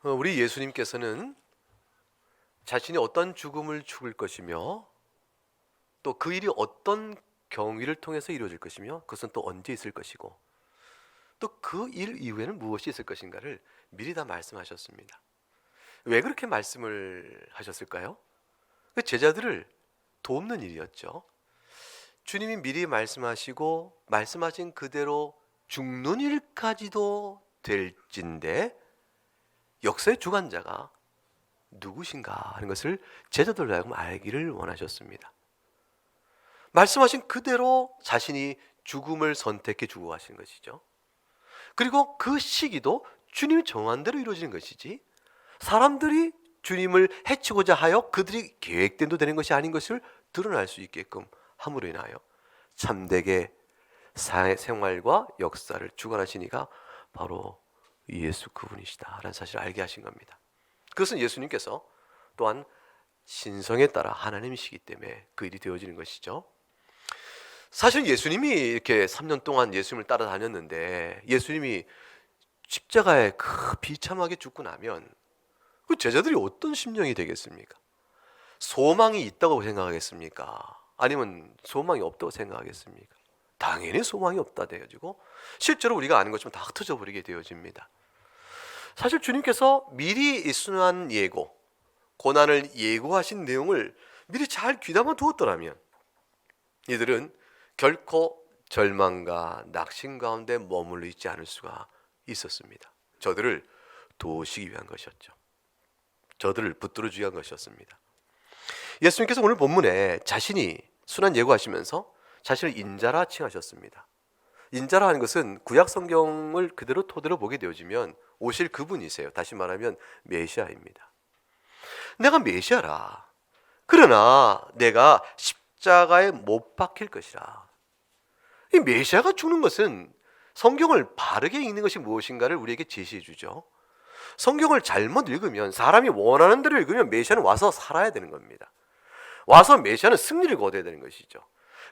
우리 예수님께서는 자신이 어떤 죽음을 죽을 것이며 또 그 일이 어떤 경위를 통해서 이루어질 것이며 그것은 또 언제 있을 것이고 또 그 일 이후에는 무엇이 있을 것인가를 미리 다 말씀하셨습니다. 왜 그렇게 말씀을 하셨을까요? 그 제자들을 돕는 일이었죠. 주님이 미리 말씀하시고 말씀하신 그대로 죽는 일까지도 될진데 역사의 주관자가 누구신가 하는 것을 제자들로 하여금 알기를 원하셨습니다. 말씀하신 그대로 자신이 죽음을 선택해 주고 가신 것이죠. 그리고 그 시기도 주님이 정한 대로 이루어지는 것이지 사람들이 주님을 해치고자 하여 그들이 계획된 대로 되는 것이 아닌 것을 드러날 수 있게끔 함으로 인하여 참되게 생활과 역사를 주관하신 이가 바로 예수 그분이시다라는 사실을 알게 하신 겁니다. 그것은 예수님께서 또한 신성에 따라 하나님이시기 때문에 그 일이 되어지는 것이죠. 사실 예수님이 이렇게 3년 동안 예수님을 따라다녔는데 예수님이 십자가에 비참하게 죽고 나면 그 제자들이 어떤 심령이 되겠습니까? 소망이 있다고 생각하겠습니까? 아니면 소망이 없다고 생각하겠습니까? 당연히 소망이 없다 되어지고 실제로 우리가 아는 것처럼 다 흩어져 버리게 되어집니다. 사실 주님께서 미리 순환 예고, 고난을 예고하신 내용을 미리 잘 귀담아 두었더라면 이들은 결코 절망과 낙심 가운데 머물러 있지 않을 수가 있었습니다. 저들을 도우시기 위한 것이었죠. 저들을 붙들어주기 위한 것이었습니다. 예수님께서 오늘 본문에 자신이 순환 예고하시면서 자신을 인자라 칭하셨습니다. 인자라 하는 것은 구약 성경을 그대로 토대로 보게 되어지면 오실 그분이세요. 다시 말하면 메시아입니다. 내가 메시아라. 그러나 내가 십자가에 못 박힐 것이라. 이 메시아가 죽는 것은 성경을 바르게 읽는 것이 무엇인가를 우리에게 제시해 주죠. 성경을 잘못 읽으면 사람이 원하는 대로 읽으면 메시아는 와서 살아야 되는 겁니다. 와서 메시아는 승리를 거둬야 되는 것이죠.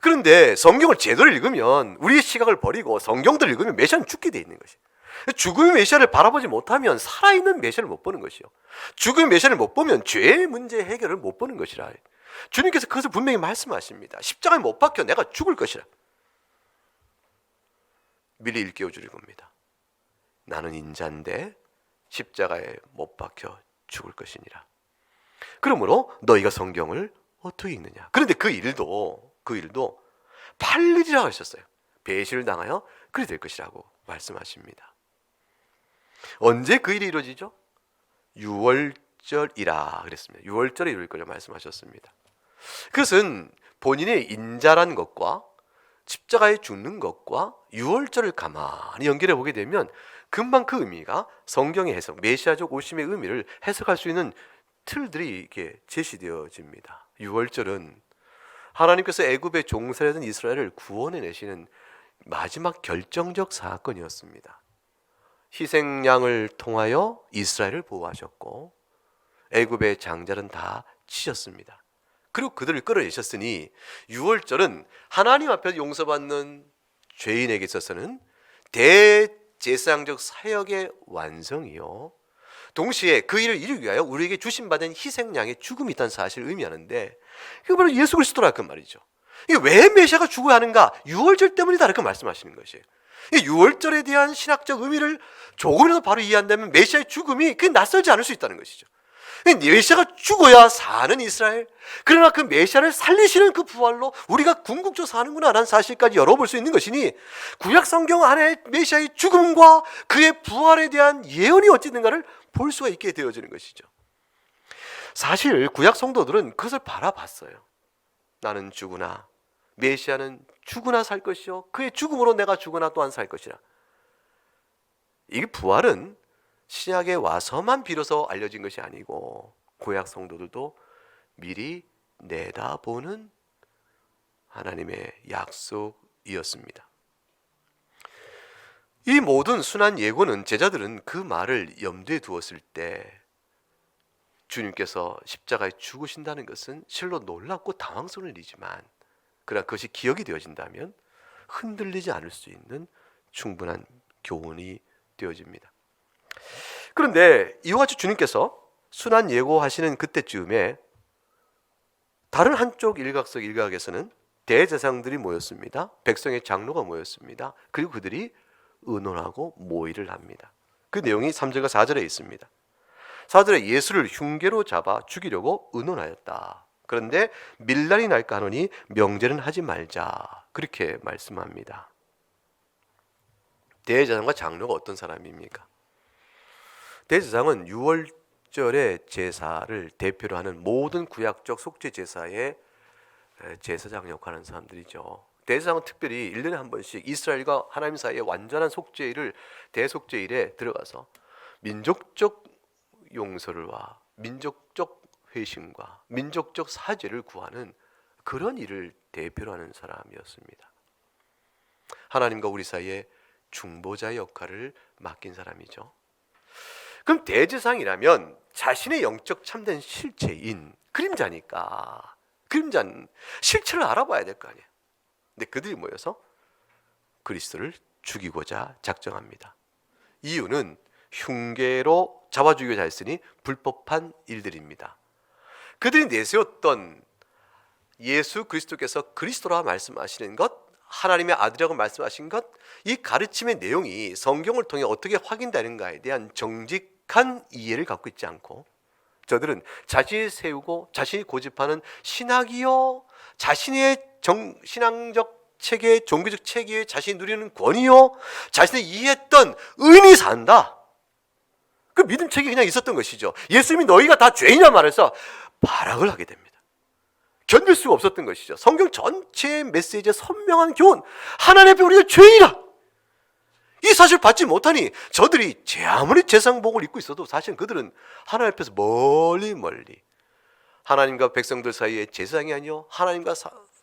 그런데 성경을 제대로 읽으면 우리의 시각을 버리고 성경들을 읽으면 메시아는 죽게 돼 있는 것이에요. 죽음의 메시아를 바라보지 못하면 살아있는 메시아를 못 보는 것이요. 죽음의 메시아를 못 보면 죄의 문제 해결을 못 보는 것이라. 주님께서 그것을 분명히 말씀하십니다. 십자가에 못 박혀 내가 죽을 것이라. 미리 일깨워 주는 겁니다. 나는 인자인데 십자가에 못 박혀 죽을 것이니라. 그러므로 너희가 성경을 어떻게 읽느냐. 그런데 그 일도 팔일이라고 하셨어요. 배신을 당하여 그리 될 것이라고 말씀하십니다. 언제 그 일이 이루어지죠? 유월절이라 그랬습니다. 유월절에 이룰 거라고 말씀하셨습니다. 그것은 본인의 인자란 것과 십자가에 죽는 것과 유월절을 가만히 연결해 보게 되면 금방 그 의미가 성경의 해석, 메시아적 오심의 의미를 해석할 수 있는 틀들이 이렇게 제시되어집니다. 유월절은 하나님께서 애굽의 종살이던 이스라엘을 구원해 내시는 마지막 결정적 사건이었습니다. 희생양을 통하여 이스라엘을 보호하셨고 애굽의 장자는 다 치셨습니다. 그리고 그들을 끌어내셨으니 유월절은 하나님 앞에서 용서받는 죄인에게 있어서는 대제사장적 사역의 완성이요, 동시에 그 일을 이루기 위하여 우리에게 주신받은 희생양의 죽음이 있다는 사실을 의미하는데 이거 바로 예수 그리스도라 그 말이죠. 이게 왜 메시아가 죽어야 하는가? 유월절 때문이다 이렇게 말씀하시는 것이에요. 이 유월절에 대한 신학적 의미를 조금이라도 바로 이해한다면 메시아의 죽음이 그게 낯설지 않을 수 있다는 것이죠. 메시아가 죽어야 사는 이스라엘, 그러나 그 메시아를 살리시는 그 부활로 우리가 궁극적으로 사는구나 라는 사실까지 열어볼 수 있는 것이니 구약 성경 안에 메시아의 죽음과 그의 부활에 대한 예언이 어찌 있는가를 볼 수가 있게 되어지는 것이죠. 사실 구약 성도들은 그것을 바라봤어요. 나는 죽으나 메시아는 죽으나 살 것이요 그의 죽음으로 내가 죽으나 또한 살 것이라. 이 부활은 신약에 와서만 비로소 알려진 것이 아니고 구약 성도들도 미리 내다보는 하나님의 약속이었습니다. 이 모든 순환 예고는 제자들은 그 말을 염두에 두었을 때 주님께서 십자가에 죽으신다는 것은 실로 놀랍고 당황스러운 일이지만 그러나 그것이 기억이 되어진다면 흔들리지 않을 수 있는 충분한 교훈이 되어집니다. 그런데 이와 같이 주님께서 순환 예고하시는 그때쯤에 다른 한쪽 일각석 일각에서는 대제사장들이 모였습니다. 백성의 장로가 모였습니다. 그리고 그들이 의논하고 모의를 합니다. 그 내용이 3절과 4절에 있습니다. 4절에 예수를 흉계로 잡아 죽이려고 의논하였다. 그런데 밀란이 날까 하노니 명제는 하지 말자. 그렇게 말씀합니다. 대제사장과 장로가 어떤 사람입니까? 대제사장은 유월절의 제사를 대표로 하는 모든 구약적 속죄 제사의 제사장 역할을 하는 사람들이죠. 대제사장은 특별히 1년에 한 번씩 이스라엘과 하나님 사이의 완전한 속죄일을 대속죄일에 들어가서 민족적 용서를와 민족적 회심과 민족적 사죄를 구하는 그런 일을 대표로 하는 사람이었습니다. 하나님과 우리 사이에 중보자의 역할을 맡긴 사람이죠. 그럼 대제사장이라면 자신의 영적 참된 실체인 그림자니까 그림자는 실체를 알아봐야 될 거 아니에요. 근데 그들이 모여서 그리스도를 죽이고자 작정합니다. 이유는 흉계로 잡아 죽이고자 했으니 불법한 일들입니다. 그들이 내세웠던 예수 그리스도께서 그리스도라 말씀하시는 것, 하나님의 아들이라고 말씀하신 것, 이 가르침의 내용이 성경을 통해 어떻게 확인되는가에 대한 정직한 이해를 갖고 있지 않고 저들은 자신이 세우고 자신이 고집하는 신학이요, 자신의 신앙적 체계, 종교적 체계에 자신이 누리는 권위요, 자신이 이해했던 의인이 산다. 그 믿음 체계가 그냥 있었던 것이죠. 예수님이 너희가 다 죄인이라 말해서 발악을 하게 됩니다. 견딜 수가 없었던 것이죠. 성경 전체의 메시지의 선명한 교훈, 하나님 앞에 우리가 죄인이라 이 사실을 받지 못하니 저들이 아무리 제상복을 입고 있어도 사실은 그들은 하나님 앞에서 멀리 하나님과 백성들 사이에 제사장이 아니요 하나님과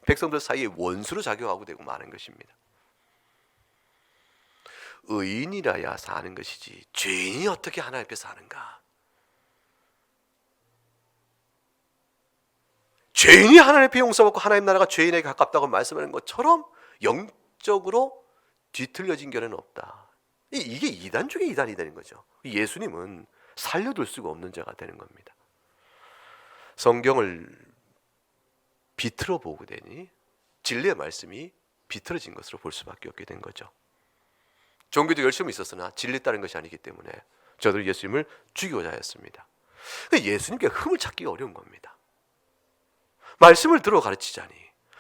백성들 사이에 원수로 작용하고 되고 마는 것입니다. 의인이라야 사는 것이지 죄인이 어떻게 하나님 앞에 사는가? 죄인이 하나님 앞에 용서받고 하나님 나라가 죄인에게 가깝다고 말씀하는 것처럼 영적으로 뒤틀려진 견해는 없다. 이게 이단 중에 이단이 되는 거죠. 예수님은 살려둘 수가 없는 자가 되는 겁니다. 성경을 비틀어 보고 되니 진리의 말씀이 비틀어진 것으로 볼 수밖에 없게 된 거죠. 종교적 열심이 있었으나 진리 따른 것이 아니기 때문에 저들은 예수님을 죽이고자 했습니다. 예수님께 흠을 찾기가 어려운 겁니다. 말씀을 들어 가르치자니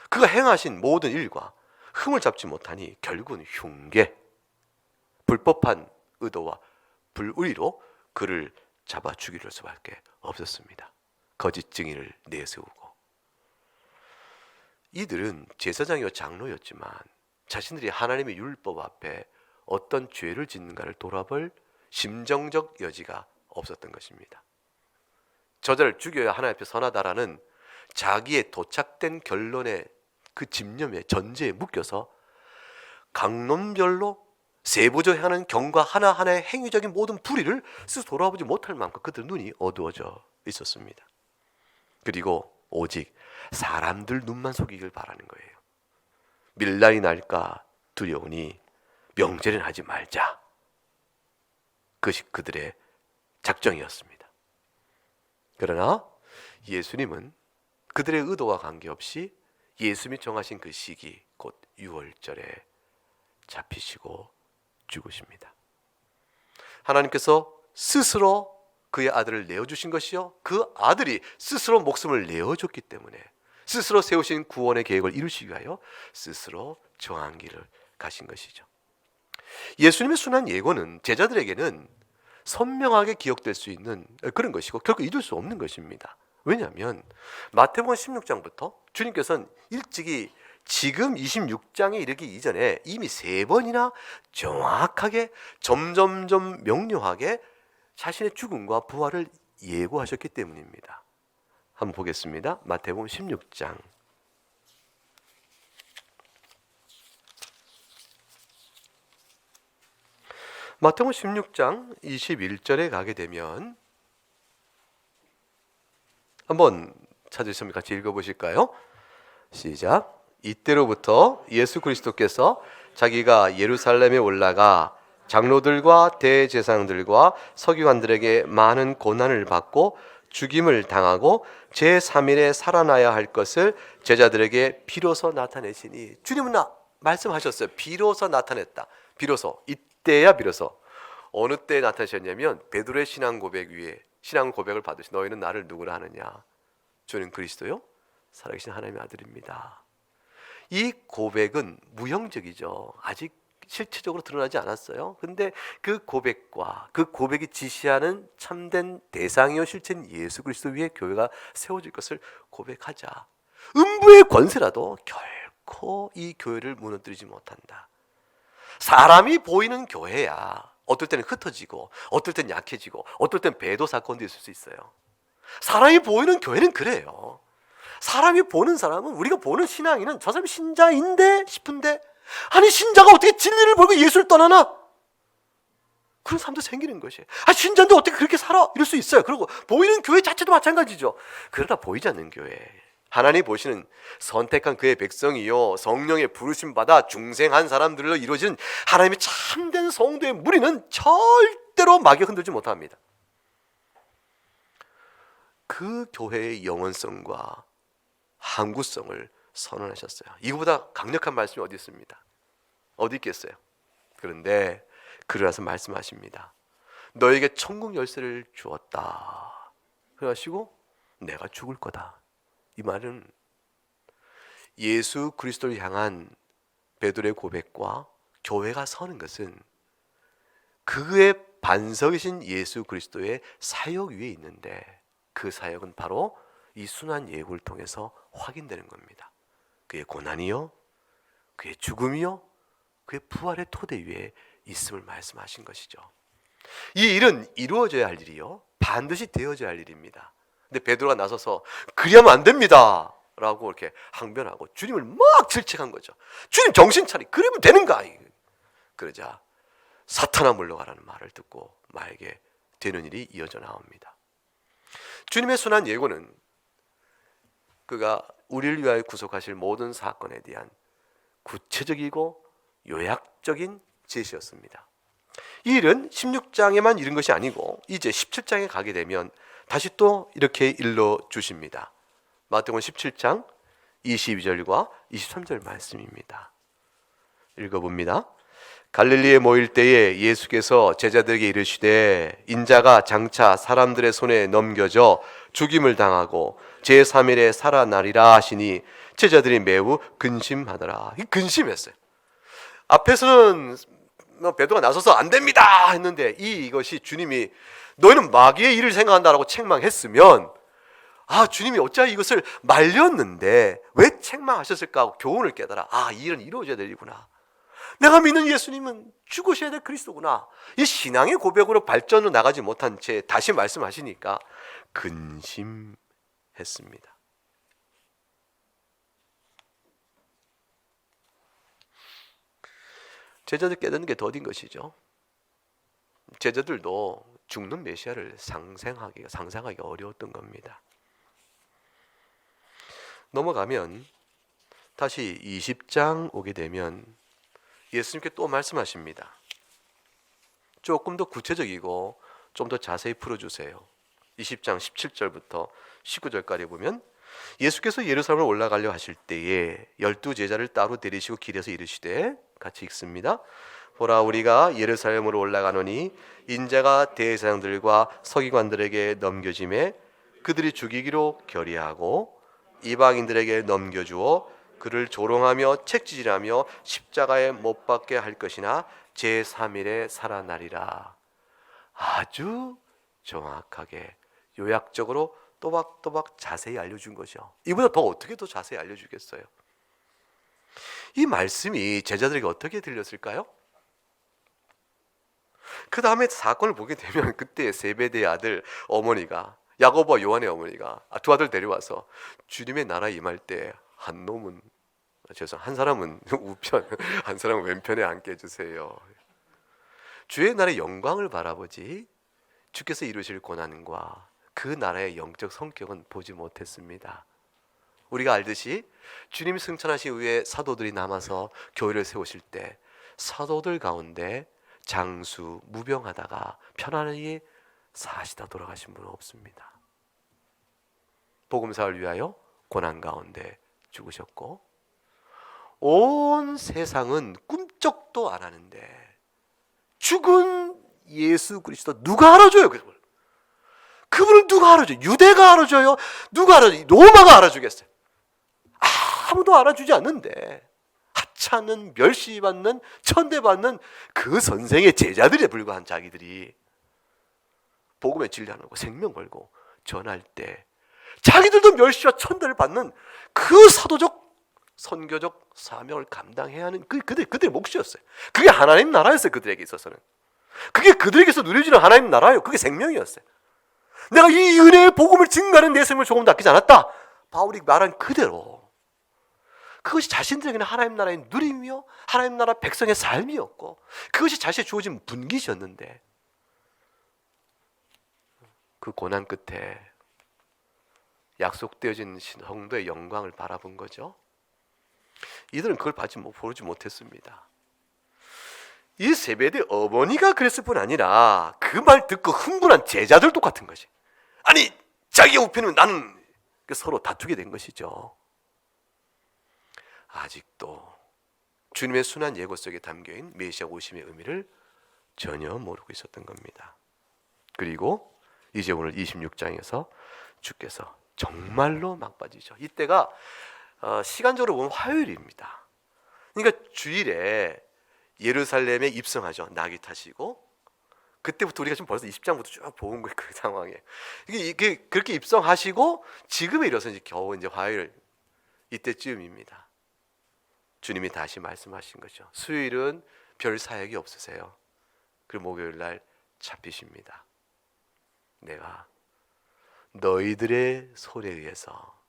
그가 행하신 모든 일과 흠을 잡지 못하니 결국은 흉계, 불법한 의도와 불의로 그를 잡아 죽일 수밖에 없었습니다. 거짓 증인을 내세우고 이들은 제사장이요 장로였지만 자신들이 하나님의 율법 앞에 어떤 죄를 짓는가를 돌아볼 심정적 여지가 없었던 것입니다. 저자를 죽여야 하나님 앞에 선하다라는 자기의 도착된 결론의 그 집념의 전제에 묶여서 강론별로 세부적으로 행하는 경과 하나하나의 행위적인 모든 불의를 스스로 돌아보지 못할 만큼 그들 눈이 어두워져 있었습니다. 그리고 오직 사람들 눈만 속이길 바라는 거예요. 밀란이 날까 두려우니 명제는 하지 말자. 그것이 그들의 작정이었습니다. 그러나 예수님은 그들의 의도와 관계없이 예수님이 정하신 그 시기 곧 유월절에 잡히시고 죽으십니다. 하나님께서 스스로 그의 아들을 내어주신 것이요 그 아들이 스스로 목숨을 내어줬기 때문에 스스로 세우신 구원의 계획을 이루시기 위하여 스스로 정한 길을 가신 것이죠. 예수님의 순환 예고는 제자들에게는 선명하게 기억될 수 있는 그런 것이고 결코 잊을 수 없는 것입니다. 왜냐하면 마태복음 16장부터 주님께서는 일찍이 지금 26장에 이르기 이전에 이미 3번이나 정확하게 점점점 명료하게 자신의 죽음과 부활을 예고하셨기 때문입니다. 한번 보겠습니다. 마태복음 16장 마태복음 16장 21절에 가게 되면 한번 찾으시면 같이 읽어보실까요? 시작. 이때로부터 예수 그리스도께서 자기가 예루살렘에 올라가 장로들과 대제사장들과 서기관들에게 많은 고난을 받고 죽임을 당하고 제3일에 살아나야 할 것을 제자들에게 비로소 나타내시니, 주님은 말씀하셨어요. 비로소 나타냈다. 비로소, 이때야 비로소. 어느 때 나타나셨냐면 베드로의 신앙 고백 위에 신앙 고백을 받으시, 너희는 나를 누구라 하느냐? 저는 그리스도요 살아계신 하나님의 아들입니다. 이 고백은 무형적이죠. 아직 실체적으로 드러나지 않았어요. 근데 그 고백과 그 고백이 지시하는 참된 대상이요 실체인 예수 그리스도 위에 교회가 세워질 것을 고백하자. 음부의 권세라도 결코 이 교회를 무너뜨리지 못한다. 사람이 보이는 교회야 어떨 때는 흩어지고 어떨 때는 약해지고 어떨 때는 배도 사건도 있을 수 있어요. 사람이 보이는 교회는 그래요. 사람이 보는 사람은, 우리가 보는 신앙인은 저 사람이 신자인데 싶은데, 아니 신자가 어떻게 진리를 모르고 예수를 떠나나? 그런 사람도 생기는 것이에요. 신자인데 어떻게 그렇게 살아? 이럴 수 있어요. 그리고 보이는 교회 자체도 마찬가지죠. 그러다 보이지 않는 교회, 하나님 보시는 선택한 그의 백성이요 성령의 부르심 받아 중생한 사람들로 이루어지는 하나님의 참된 성도의 무리는 절대로 마귀가 흔들지 못합니다. 그 교회의 영원성과 항구성을 선언하셨어요. 이거보다 강력한 말씀이 어디 있습니다? 어디 있겠어요? 그런데 그러라서 말씀하십니다. 너에게 천국 열쇠를 주었다. 그러시고 내가 죽을 거다. 이 말은 예수 그리스도를 향한 베드로의 고백과 교회가 서는 것은 그의 반석이신 예수 그리스도의 사역 위에 있는데, 그 사역은 바로 이 순환 예고를 통해서 확인되는 겁니다. 그의 고난이요, 그의 죽음이요, 그의 부활의 토대 위에 있음을 말씀하신 것이죠. 이 일은 이루어져야 할 일이요, 반드시 되어져야 할 일입니다. 근데 베드로가 나서서 그리하면 안 됩니다 라고 이렇게 항변하고 주님을 막 질책한 거죠. 주님 정신 차리, 그러면 되는가? 그러자 사탄아 물러가라는 말을 듣고 말게 되는 일이 이어져 나옵니다. 주님의 순환 예고는 그가 우리를 위하여 구속하실 모든 사건에 대한 구체적이고 요약적인 제시였습니다. 이 일은 16장에만 이른 것이 아니고 이제 17장에 가게 되면 다시 또 이렇게 일러주십니다. 마태복음 17장 22절과 23절 말씀입니다. 읽어봅니다. 갈릴리에 모일 때에 예수께서 제자들에게 이르시되 인자가 장차 사람들의 손에 넘겨져 죽임을 당하고 제3일에 살아나리라 하시니 제자들이 매우 근심하더라. 근심했어요. 앞에서는 베드로가 나서서 안 됩니다 했는데, 이것이 주님이 너희는 마귀의 일을 생각한다라고 책망했으면 주님이 어찌하여 이것을 말렸는데 왜 책망하셨을까 하고 교훈을 깨달아, 이 일은 이루어져야 될 일이구나. 내가 믿는 예수님은 죽으셔야 될 그리스도구나. 이 신앙의 고백으로 발전으로 나가지 못한 채 다시 말씀하시니까 근심했습니다. 제자들 깨닫는 게 더딘 것이죠. 제자들도 죽는 메시아를 상상하기 어려웠던 겁니다. 넘어가면 다시 20장 오게 되면 예수님께 또 말씀하십니다. 조금 더 구체적이고 좀 더 자세히 풀어주세요. 20장 17절부터 19절까지 보면 예수께서 예루살렘을 올라가려 하실 때에 12제자를 따로 데리시고 길에서 이르시되, 같이 읽습니다. 보라, 우리가 예루살렘으로 올라가노니 인자가 대제사장들과 서기관들에게 넘겨짐에 그들이 죽이기로 결의하고 이방인들에게 넘겨주어 그를 조롱하며 책짓질하며 십자가에 못 박게 할 것이나 제3일에 살아나리라. 아주 정확하게 요약적으로 또박또박 자세히 알려준 거죠. 이보다 더 어떻게 더 자세히 알려주겠어요? 이 말씀이 제자들에게 어떻게 들렸을까요? 그 다음에 사건을 보게 되면 그때 세베대의 아들 어머니가, 야고보와 요한의 어머니가 두 아들 데려와서 주님의 나라에 임할 때 한 사람은 우편, 한 사람은 왼편에 앉게 해주세요. 주의 나라의 영광을 바라보지 주께서 이루실 고난과 그 나라의 영적 성격은 보지 못했습니다. 우리가 알듯이 주님이 승천하신 후에 사도들이 남아서 교회를 세우실 때 사도들 가운데 장수, 무병하다가 편안하게 사시다 돌아가신 분은 없습니다. 복음사를 위하여 고난 가운데 죽으셨고, 온 세상은 꿈쩍도 안 하는데 죽은 예수 그리스도 누가 알아줘요? 그분을 누가 알아줘요? 유대가 알아줘요? 누가 알아줘요? 로마가 알아주겠어요? 아무도 알아주지 않는데 하찮은, 멸시받는, 천대받는 그 선생의 제자들에 불과한 자기들이 복음의 진리하고 생명 걸고 전할 때 자기들도 멸시와 천대를 받는 그 사도적, 선교적 사명을 감당해야 하는 그들의 몫이었어요. 그게 하나님 나라였어요. 그들에게 있어서는. 그게 그들에게서 누려지는 하나님 나라예요. 그게 생명이었어요. 내가 이 은혜의 복음을 증거하는 내 생명을 조금도 아끼지 않았다. 바울이 말한 그대로 그것이 자신들에게는 하나님 나라의 누림이며 하나님 나라 백성의 삶이었고 그것이 자신의 주어진 분깃이었는데 그 고난 끝에 약속되어진 성도의 영광을 바라본 거죠. 이들은 그걸 보지 못했습니다. 이 세베대 어머니가 그랬을 뿐 아니라 그 말 듣고 흥분한 제자들 똑같은 것이, 아니 자기가 우편이면 나는, 서로 다투게 된 것이죠. 아직도 주님의 순한 예고 속에 담겨있는 메시아 오심의 의미를 전혀 모르고 있었던 겁니다. 그리고 이제 오늘 26장에서 주께서 정말로 막바지죠. 이때가 시간적으로 보면 화요일입니다. 그러니까 주일에 예루살렘에 입성하죠. 낙이 타시고, 그때부터 우리가 지금 벌써 20장부터 쭉 본 거예요. 그 상황에 이게 그렇게 입성하시고 지금에 이르러서 이제 겨우 이제 화요일 이때쯤입니다. 주님이 다시 말씀하신 거죠. 수요일은 별 사역이 없으세요. 그리고 목요일 날 잡히십니다. 내가 너희들의 손에 의해서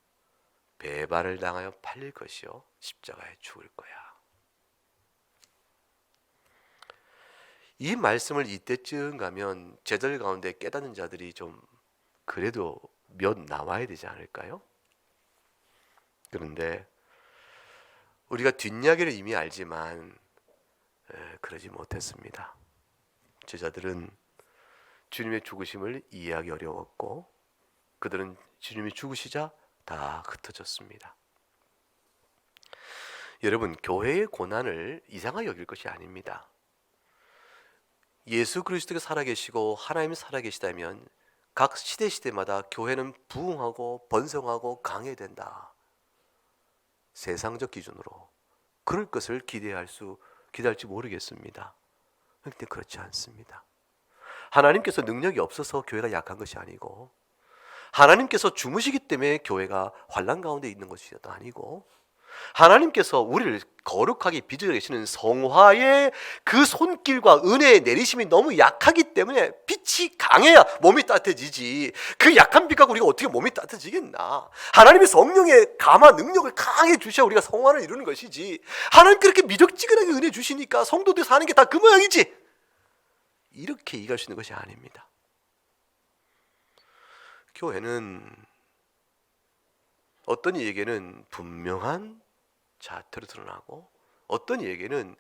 배반을 당하여 팔릴 것이요 십자가에 죽을 거야. 이 말씀을 이때쯤 가면 제자들 가운데 깨닫는 자들이 좀 그래도 몇 나와야 되지 않을까요? 그런데 우리가 뒷이야기를 이미 알지만 그러지 못했습니다. 제자들은 주님의 죽으심을 이해하기 어려웠고 그들은 주님이 죽으시자 다 흩어졌습니다. 여러분, 교회의 고난을 이상하게 여길 것이 아닙니다. 예수 그리스도가 살아계시고 하나님이 살아계시다면 각 시대마다 교회는 부흥하고 번성하고 강해야 된다. 세상적 기준으로 그럴 것을 기대할지 모르겠습니다. 그런데 그렇지 않습니다. 하나님께서 능력이 없어서 교회가 약한 것이 아니고, 하나님께서 주무시기 때문에 교회가 환난 가운데 있는 것이 아니고, 하나님께서 우리를 거룩하게 빚어 계시는 성화의 그 손길과 은혜의 내리심이 너무 약하기 때문에 빛이 강해야 몸이 따뜻해지지, 그 약한 빛 갖고 우리가 어떻게 몸이 따뜻해지겠나. 하나님의 성령의 감화 능력을 강하게 주셔야 우리가 성화를 이루는 것이지, 하나님 그렇게 미적지근하게 은혜 주시니까 성도들이 사는 게 다 그 모양이지, 이렇게 이해할 수 있는 것이 아닙니다. 교회는 어떤 이에게는 분명한 자태로 드러나고 어떤 이에게는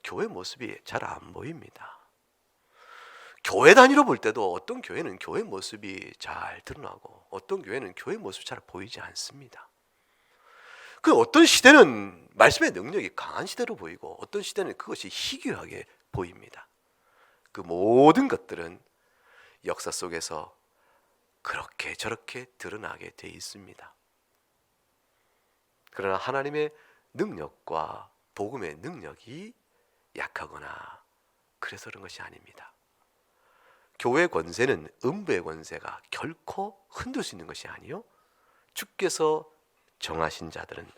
교회 모습이 잘 안 보입니다. 교회 단위로 볼 때도 어떤 교회는 교회 모습이 잘 드러나고 어떤 교회는 교회 모습이 잘 보이지 않습니다. 그 어떤 시대는 말씀의 능력이 강한 시대로 보이고 어떤 시대는 그것이 희귀하게 보입니다. 그 모든 것들은 역사 속에서 그렇게 저렇게 드러나게 돼 있습니다. 그러나 하나님의 능력과 복음의 능력이 약하거나 그래서 그런 것이 아닙니다. 교회의 권세는 음부의 권세가 결코 흔들 수 있는 것이 아니요, 주께서 정하신 자들은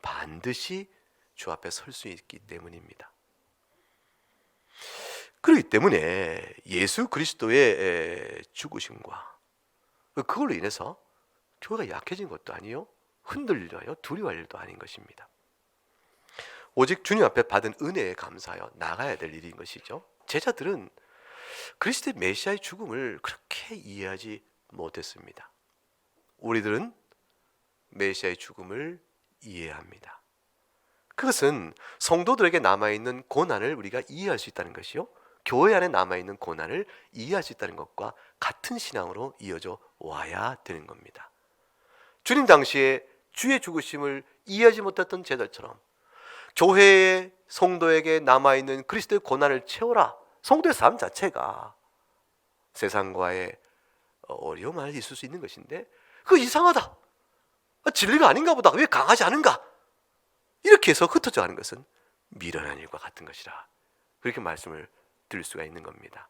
반드시 주 앞에 설 수 있기 때문입니다. 그렇기 때문에 예수 그리스도의 죽으심과 그걸로 인해서 교회가 약해진 것도 아니요, 흔들려요 두려워할 일도 아닌 것입니다. 오직 주님 앞에 받은 은혜에 감사하여 나가야 될 일인 것이죠. 제자들은 그리스도의 메시아의 죽음을 그렇게 이해하지 못했습니다. 우리들은 메시아의 죽음을 이해합니다. 그것은 성도들에게 남아있는 고난을 우리가 이해할 수 있다는 것이요, 교회 안에 남아있는 고난을 이해할 수 있다는 것과 같은 신앙으로 이어져 와야 되는 겁니다. 주님 당시에 주의 죽으심을 이해하지 못했던 제자들처럼 교회의 성도에게 남아있는 그리스도의 고난을 채워라. 성도의 삶 자체가 세상과의 어려움을 있을 수 있는 것인데 그거 이상하다. 진리가 아닌가 보다. 왜 강하지 않은가? 이렇게 해서 흩어져 가는 것은 미련한 일과 같은 것이라. 그렇게 말씀을 드릴 수가 있는 겁니다.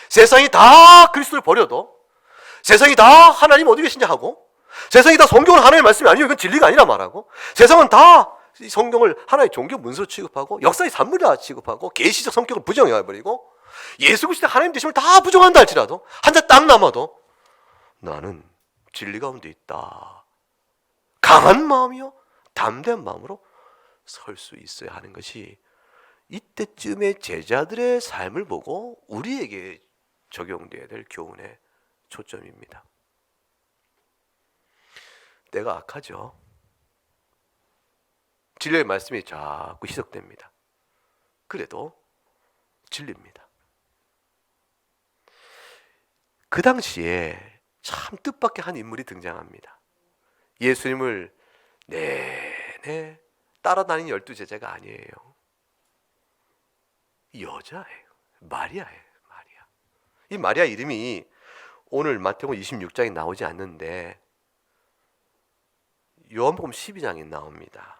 세상이 다 그리스도를 버려도, 세상이 다 하나님 어디 계시냐 하고, 세상이 다 성경은 하나님의 말씀이 아니에요, 이건 진리가 아니라 말하고, 세상은 다 성경을 하나의 종교 문서로 취급하고 역사의 산물이라 취급하고 계시적 성격을 부정해버리고 예수 그리스도 하나님 되심을 다 부정한다 할지라도 한 자 딱 남아도 나는 진리 가운데 있다. 강한 마음이요 담대한 마음으로 설 수 있어야 하는 것이 이때쯤에 제자들의 삶을 보고 우리에게 적용되어야 될 교훈의 초점입니다. 때가 악하죠. 진리의 말씀이 자꾸 희석됩니다. 그래도 진리입니다. 그 당시에 참 뜻밖의 한 인물이 등장합니다. 예수님을 내내 따라다니는 12제자가 아니에요. 여자예요. 마리아예요. 마리아. 이 마리아 이름이 오늘 마태복음 26장에 나오지 않는데 요한복음 12장에 나옵니다.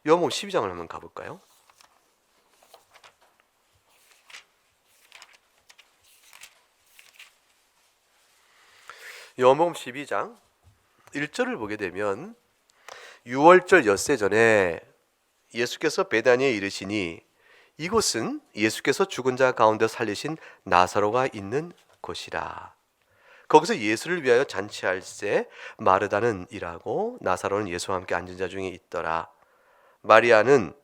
요한복음 12장을 한번 가볼까요? 요한복음 12장 1절을 보게 되면 유월절 엿새 전에 예수께서 베다니에 이르시니 이곳은 예수께서 죽은 자 가운데 살리신 나사로가 있는 곳이라. 거기서 예수를 위하여 잔치할새 마르다는 일하고 나사로는 예수와 함께 앉은 자 중에 있더라. 마리아는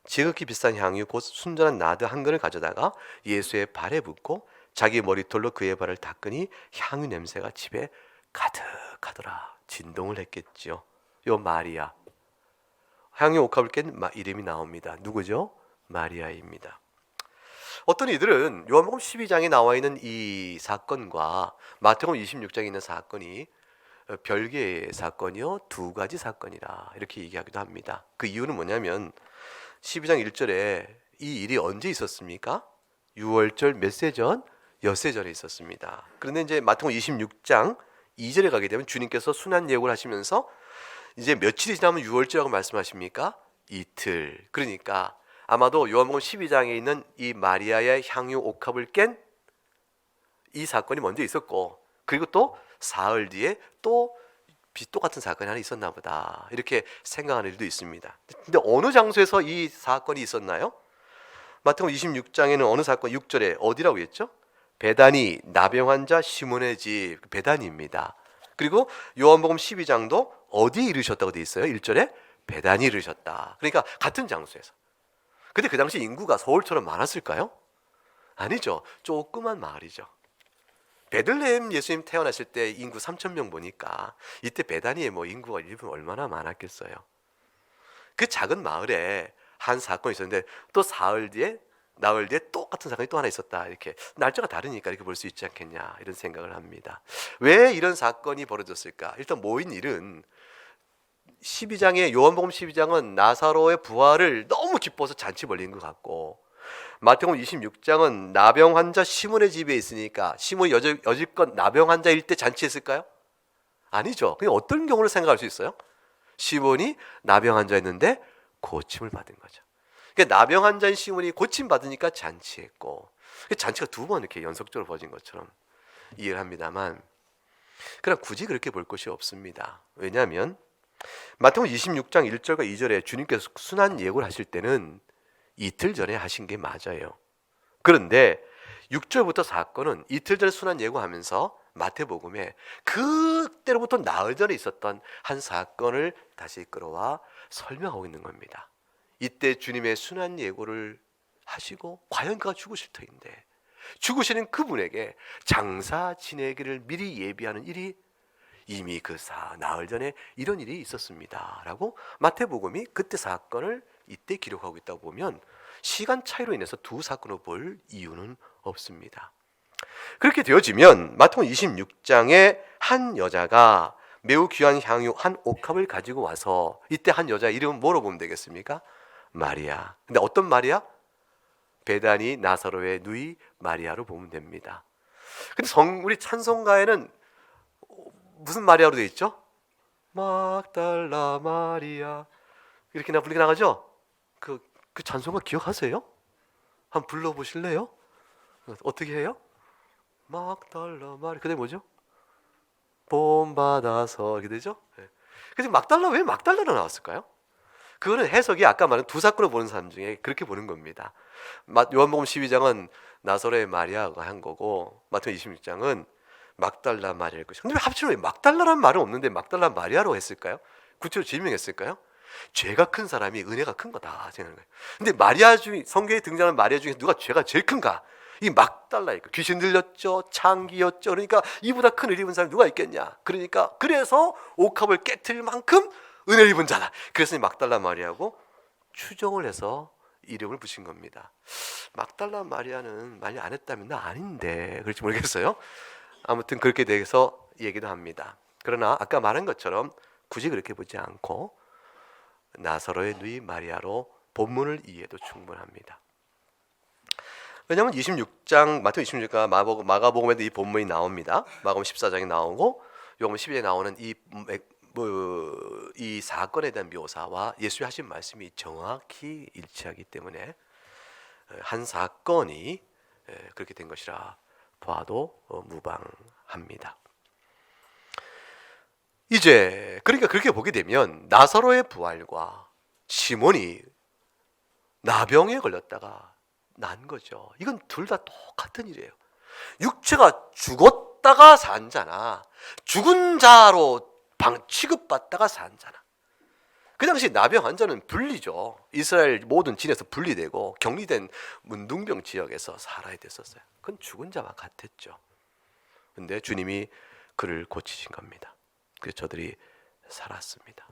지극히 비싼 향유 곧 순전한 나드 한 근을 가져다가 예수의 발에 붓고 자기 머리털로 그의 발을 닦으니 향유 냄새가 집에 가득하더라. 진동을 했겠지요. 요 마리아, 향유 옥합을 깬 이름이 나옵니다. 누구죠? 마리아입니다. 어떤 이들은 요한복음 12장에 나와 있는 이 사건과 마태복음 26장에 있는 사건이 별개의 사건이요 두 가지 사건이라 이렇게 얘기하기도 합니다. 그 이유는 뭐냐면 12장 1절에 이 일이 언제 있었습니까? 6월절 몇 세 전? 엿새 전에 있었습니다. 그런데 이제 마태복음 26장 2절에 가게 되면 주님께서 순환 예고를 하시면서 이제 며칠이 지나면 6월절이라고 말씀하십니까? 이틀. 그러니까 아마도 요한복음 12장에 있는 이 마리아의 향유 옥합을 깬 이 사건이 먼저 있었고, 그리고 또 사흘 뒤에 또 똑같은 사건이 하나 있었나 보다 이렇게 생각하는 일도 있습니다. 근데 어느 장소에서 이 사건이 있었나요? 마태복음 26장에는 어느 사건 6절에 어디라고 했죠? 베다니 나병 환자 시몬의 집 베다니입니다. 그리고 요한복음 12장도 어디에 이르셨다고 돼 있어요? 1절에 베다니 이르셨다. 그러니까 같은 장소에서. 근데 그 당시 인구가 서울처럼 많았을까요? 아니죠. 조그만 마을이죠. 베들레헴 예수님 태어났을 때 인구 3,000명 보니까 이때 베다니에 뭐 인구가 일본 얼마나 많았겠어요. 그 작은 마을에 한 사건이 있었는데 또 나흘 뒤에 똑같은 사건이 또 하나 있었다. 이렇게 날짜가 다르니까 이렇게 볼 수 있지 않겠냐 이런 생각을 합니다. 왜 이런 사건이 벌어졌을까? 일단 모인 일은 12장의 요한복음 12장은 나사로의 부활을 너무 기뻐서 잔치 벌린 것 같고 마태복음 26장은 나병 환자 시몬의 집에 있으니까 시몬이 여지껏 나병 환자일 때 잔치했을까요? 아니죠. 그냥 어떤 경우를 생각할 수 있어요? 시몬이 나병 환자였는데 고침을 받은 거죠. 그러니까 나병 환자인 시몬이 고침 받으니까 잔치했고 잔치가 두 번 이렇게 연속적으로 벌어진 것처럼 이해를 합니다만 그러나 굳이 그렇게 볼 것이 없습니다. 왜냐하면 마태복음 26장 1절과 2절에 주님께서 순환 예고를 하실 때는 이틀 전에 하신 게 맞아요. 그런데 6절부터 사건은 이틀 전에 순환 예고하면서 마태복음에 그때로부터 나흘 전에 있었던 한 사건을 다시 끌어와 설명하고 있는 겁니다. 이때 주님의 순환 예고를 하시고 과연 그가 죽으실 터인데 죽으시는 그분에게 장사 지내기를 미리 예비하는 일이 이미 나흘 전에 이런 일이 있었습니다 라고 마태복음이 그때 사건을 이때 기록하고 있다고 보면 시간 차이로 인해서 두 사건을 볼 이유는 없습니다. 그렇게 되어지면 마태복음 26장에 한 여자가 매우 귀한 향유 한 옥합을 가지고 와서, 이때 한 여자 이름은 뭐로 보면 되겠습니까? 마리아. 근데 어떤 마리아? 베다니 나사로의 누이 마리아로 보면 됩니다. 근데 우리 찬송가에는 무슨 마리아로 되어 있죠? 막달라 마리아 이렇게 부르게 나가죠? 그 찬송가 기억하세요? 한번 불러보실래요? 어떻게 해요? 막달라 마리아. 그다음에 뭐죠? 본받아서 이렇게 되죠? 그래서 막달라, 왜 막달라로 나왔을까요? 그거는 해석이 아까 말한 두 사건을 보는 사람 중에 그렇게 보는 겁니다. 요한복음 12장은 나사로의 마리아가 한 거고, 마태복음 26장은 막달라 마리아일 것이고. 근데 왜 하필 왜 막달라라는 말은 없는데 막달라 마리아로 했을까요? 구체적으로 질명했을까요? 죄가 큰 사람이 은혜가 큰 거다 생각하는 거예요. 근데 마리아 중에, 성경에 등장하는 마리아 중에 누가 죄가 제일 큰가? 이 막달라니까. 귀신 들렸죠, 창기였죠. 그러니까 이보다 큰 은혜 입은 사람이 누가 있겠냐? 그래서 옥합을 깨트릴 만큼 은혜를 입은 자다. 그래서 막달라 마리아고 추정을 해서 이름을 붙인 겁니다. 막달라 마리아는 많이 안 했다면 나 아닌데 그럴지 모르겠어요. 아무튼 그렇게 돼서 얘기도 합니다. 그러나 아까 말한 것처럼 굳이 그렇게 보지 않고 나사로의 누이 마리아로 본문을 이해해도 충분합니다. 왜냐하면 26장, 마태복음 26장, 마가복음에도 이 본문이 나옵니다. 마가복음 14장에 나오고 요한복음 12장에 나오는 이 사건에 대한 묘사와 예수의 하신 말씀이 정확히 일치하기 때문에 한 사건이 그렇게 된 것이라 봐도 무방합니다. 이제 그러니까 그렇게 보게 되면 나사로의 부활과 시몬이 나병에 걸렸다가 난 거죠. 이건 둘 다 똑같은 일이에요. 육체가 죽었다가 산 자나 죽은 자로 취급받다가 산 자나. 그 당시 나병 환자는 분리죠. 이스라엘 모든 진에서 분리되고 격리된 문둥병 지역에서 살아야 됐었어요. 그건 죽은 자와 같았죠. 근데 주님이 그를 고치신 겁니다. 그래서 저들이 살았습니다.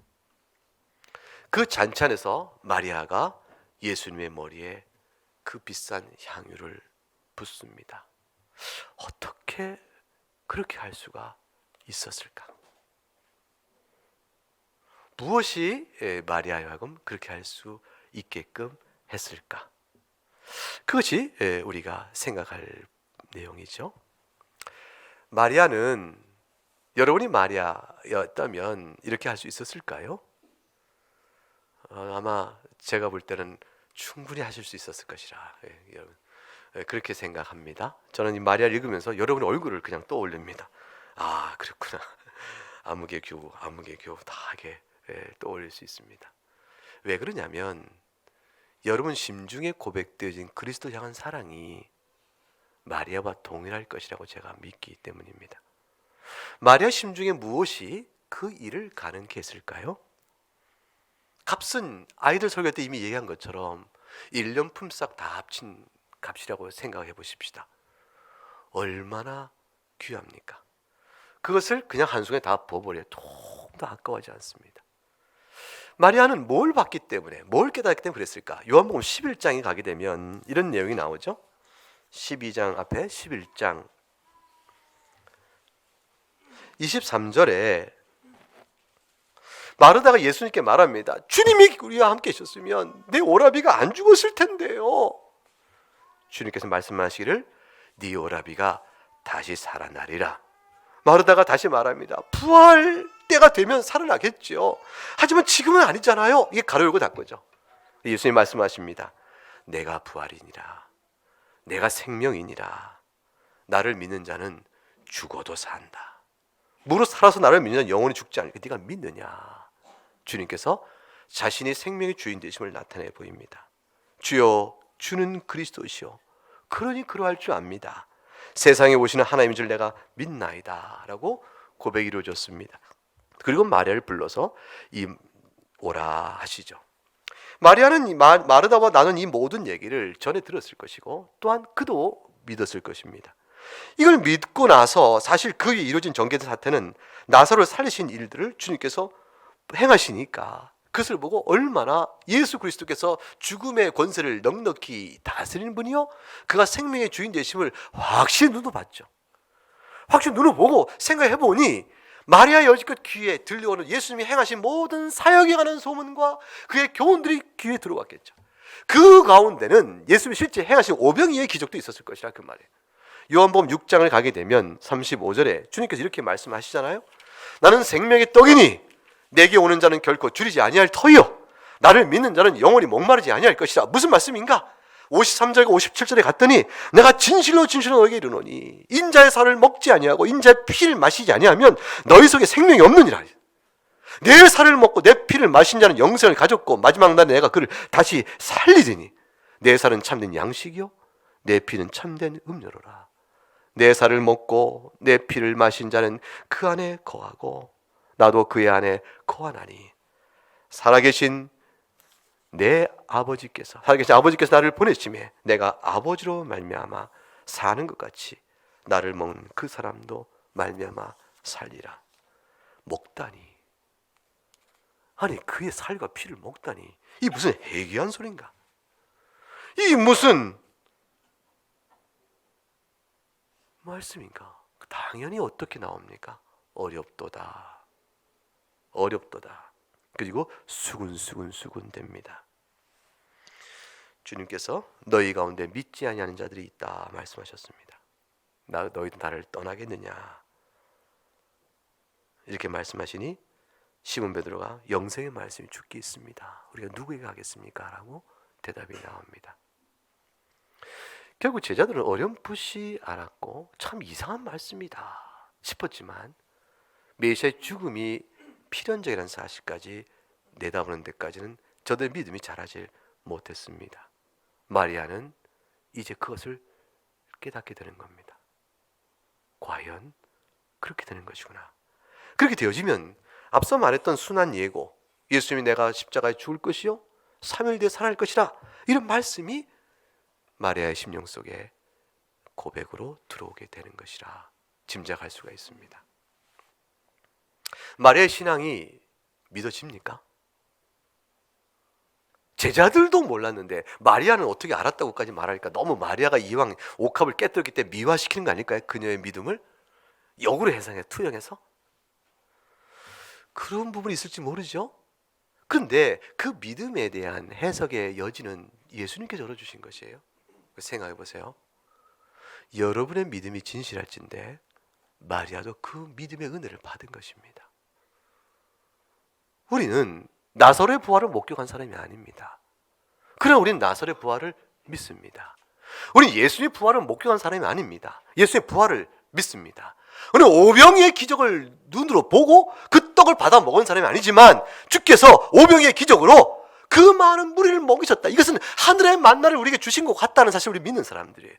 그 잔치 안에서 마리아가 예수님의 머리에 그 비싼 향유를 붓습니다. 어떻게 그렇게 할 수가 있었을까? 무엇이 마리아에 하여금 그렇게 할 수 있게끔 했을까? 그것이 우리가 생각할 내용이죠. 마리아는, 여러분이 마리아였다면 이렇게 할 수 있었을까요? 아마 제가 볼 때는 충분히 하실 수 있었을 것이라 여러분 그렇게 생각합니다. 저는 이 마리아를 읽으면서 여러분의 얼굴을 그냥 떠올립니다. 아, 그렇구나. 아무개 교우 다 하게 떠올릴 수 있습니다. 왜 그러냐면 여러분 심중에 고백되어진 그리스도 향한 사랑이 마리아와 동일할 것이라고 제가 믿기 때문입니다. 마리아 심중에 무엇이 그 일을 가능케 했을까요? 값은 아이들 설교 때 이미 얘기한 것처럼 1년 품삯 다 합친 값이라고 생각해 보십시다. 얼마나 귀합니까? 그것을 그냥 한순간에 다 버버려요. 조금도 아까워하지 않습니다. 마리아는 뭘 봤기 때문에, 뭘 깨달았기 때문에 그랬을까? 요한복음 11장에 가게 되면 이런 내용이 나오죠. 12장 앞에 11장 23절에 마르다가 예수님께 말합니다. 주님이 우리와 함께 계셨으면 내 오라비가 안 죽었을 텐데요. 주님께서 말씀하시기를 네 오라비가 다시 살아나리라. 마르다가 다시 말합니다. 부활 때가 되면 살아나겠죠. 하지만 지금은 아니잖아요. 이게 가로 열고 닫고죠. 예수님 말씀하십니다. 내가 부활이니라. 내가 생명이니라. 나를 믿는 자는 죽어도 산다. 무릇 살아서 나를 믿는 자는 영원히 죽지 않을까. 네가 믿느냐? 주님께서 자신이 생명의 주인 되심을 나타내 보입니다. 주여, 주는 그리스도시요 그러니 그러할 줄 압니다. 세상에 오시는 하나님인 줄 내가 믿나이다 라고 고백이 이루어졌습니다. 그리고 마리아를 불러서 오라 하시죠. 마리아는 마르다와 나는 이 모든 얘기를 전에 들었을 것이고 또한 그도 믿었을 것입니다. 이걸 믿고 나서 사실 그에 이루어진 전개된 사태는 나사로를 살리신 일들을 주님께서 행하시니까 그것을 보고 얼마나 예수 그리스도께서 죽음의 권세를 넉넉히 다스리는 분이요, 그가 생명의 주인 되심을 확실히 눈으로 봤죠. 확실히 눈으로 보고 생각해보니 마리아 여지껏 귀에 들려오는 예수님이 행하신 모든 사역에 관한 소문과 그의 교훈들이 귀에 들어왔겠죠. 그 가운데는 예수님이 실제 행하신 오병이어의 기적도 있었을 것이라 그 말이에요. 요한복음 6장을 가게 되면 35절에 주님께서 이렇게 말씀하시잖아요. 나는 생명의 떡이니 내게 오는 자는 결코 줄이지 아니할 터이요 나를 믿는 자는 영원히 목마르지 아니할 것이라. 무슨 말씀인가? 53절과 57절에 갔더니 내가 진실로 진실로 너에게 이르노니 인자의 살을 먹지 아니하고 인자의 피를 마시지 아니하면 너희 속에 생명이 없느니라. 내 살을 먹고 내 피를 마신 자는 영생을 가졌고 마지막 날에 내가 그를 다시 살리리니 내 살은 참된 양식이요 내 피는 참된 음료로라. 내 살을 먹고 내 피를 마신 자는 그 안에 거하고 나도 그의 안에 거하나니 살아계신 아버지께서 나를 보내심에 내가 아버지로 말미암아 사는 것 같이 나를 먹는 그 사람도 말미암아 살리라. 먹다니, 아니 그의 살과 피를 먹다니, 이 무슨 해괴한 소린가? 이 무슨 말씀인가? 당연히 어떻게 나옵니까? 어렵도다. 그리고 수군수군 됩니다. 주님께서 너희 가운데 믿지 아니하는 자들이 있다 말씀하셨습니다. 너희도 나를 떠나겠느냐 이렇게 말씀하시니 시몬 베드로가 영생의 말씀이 주께 있습니다. 우리가 누구에게 가겠습니까? 라고 대답이 나옵니다. 결국 제자들은 어렴풋이 알았고 참 이상한 말씀이다 싶었지만 메시아의 죽음이 필연적이라는 사실까지 내다보는 데까지는 저들의 믿음이 자라질 못했습니다. 마리아는 이제 그것을 깨닫게 되는 겁니다. 과연 그렇게 되는 것이구나. 그렇게 되어지면 앞서 말했던 순한 예고, 예수님이 내가 십자가에 죽을 것이요 3일 뒤에 살아날 것이라, 이런 말씀이 마리아의 심령 속에 고백으로 들어오게 되는 것이라 짐작할 수가 있습니다. 마리아의 신앙이 믿어집니까? 제자들도 몰랐는데 마리아는 어떻게 알았다고까지 말하니까 너무 마리아가 이왕 옥합을 깨뜨렸기 때문에 미화시키는 거 아닐까요? 그녀의 믿음을 역으로 해석해 투영해서 그런 부분이 있을지 모르죠. 그런데 그 믿음에 대한 해석의 여지는 예수님께서 열어주신 것이에요. 생각해 보세요. 여러분의 믿음이 진실할진데 마리아도 그 믿음의 은혜를 받은 것입니다. 우리는 나사로의 부활을 목격한 사람이 아닙니다. 그러나 우리는 나사로의 부활을 믿습니다. 우리는 예수님의 부활을 목격한 사람이 아닙니다. 예수님의 부활을 믿습니다. 우리는 오병이의 기적을 눈으로 보고 그 떡을 받아 먹은 사람이 아니지만 주께서 오병이의 기적으로 그 많은 무리를 먹이셨다. 이것은 하늘의 만나를 우리에게 주신 것 같다는 사실을 우리 믿는 사람들이에요.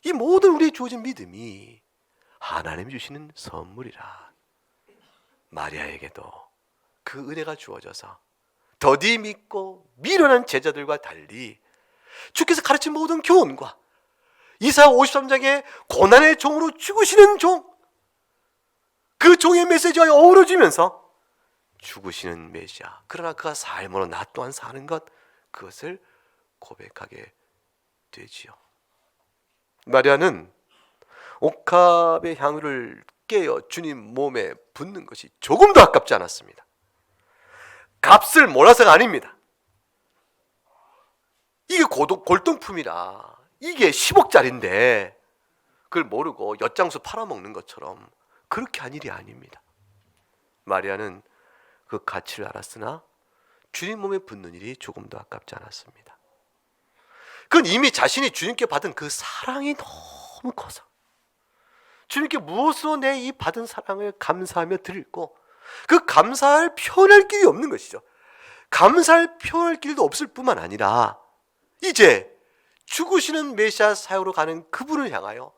이 모든 우리의 주어진 믿음이 하나님이 주시는 선물이라. 마리아에게도 그 은혜가 주어져서 더디 믿고 미련한 제자들과 달리 주께서 가르친 모든 교훈과 이사야 53장의 고난의 종으로 죽으시는 종, 그 종의 메시지와 어우러지면서 죽으시는 메시아, 그러나 그가 삶으로 나 또한 사는 것, 그것을 고백하게 되지요. 마리아는 옥합의 향유를 깨어 주님 몸에 붓는 것이 조금도 아깝지 않았습니다. 값을 몰라서가 아닙니다. 이게 골동품이라, 이게 10억짜리인데 그걸 모르고 엿장수 팔아먹는 것처럼 그렇게 한 일이 아닙니다. 마리아는 그 가치를 알았으나 주님 몸에 붓는 일이 조금도 아깝지 않았습니다. 그건 이미 자신이 주님께 받은 그 사랑이 너무 커서 주님께 무엇으로 내 이 받은 사랑을 감사하며 드리고 그 감사할 표현할 길이 없는 것이죠. 감사할 표현할 길도 없을 뿐만 아니라 이제 죽으시는 메시아 사역으로 가는 그분을 향하여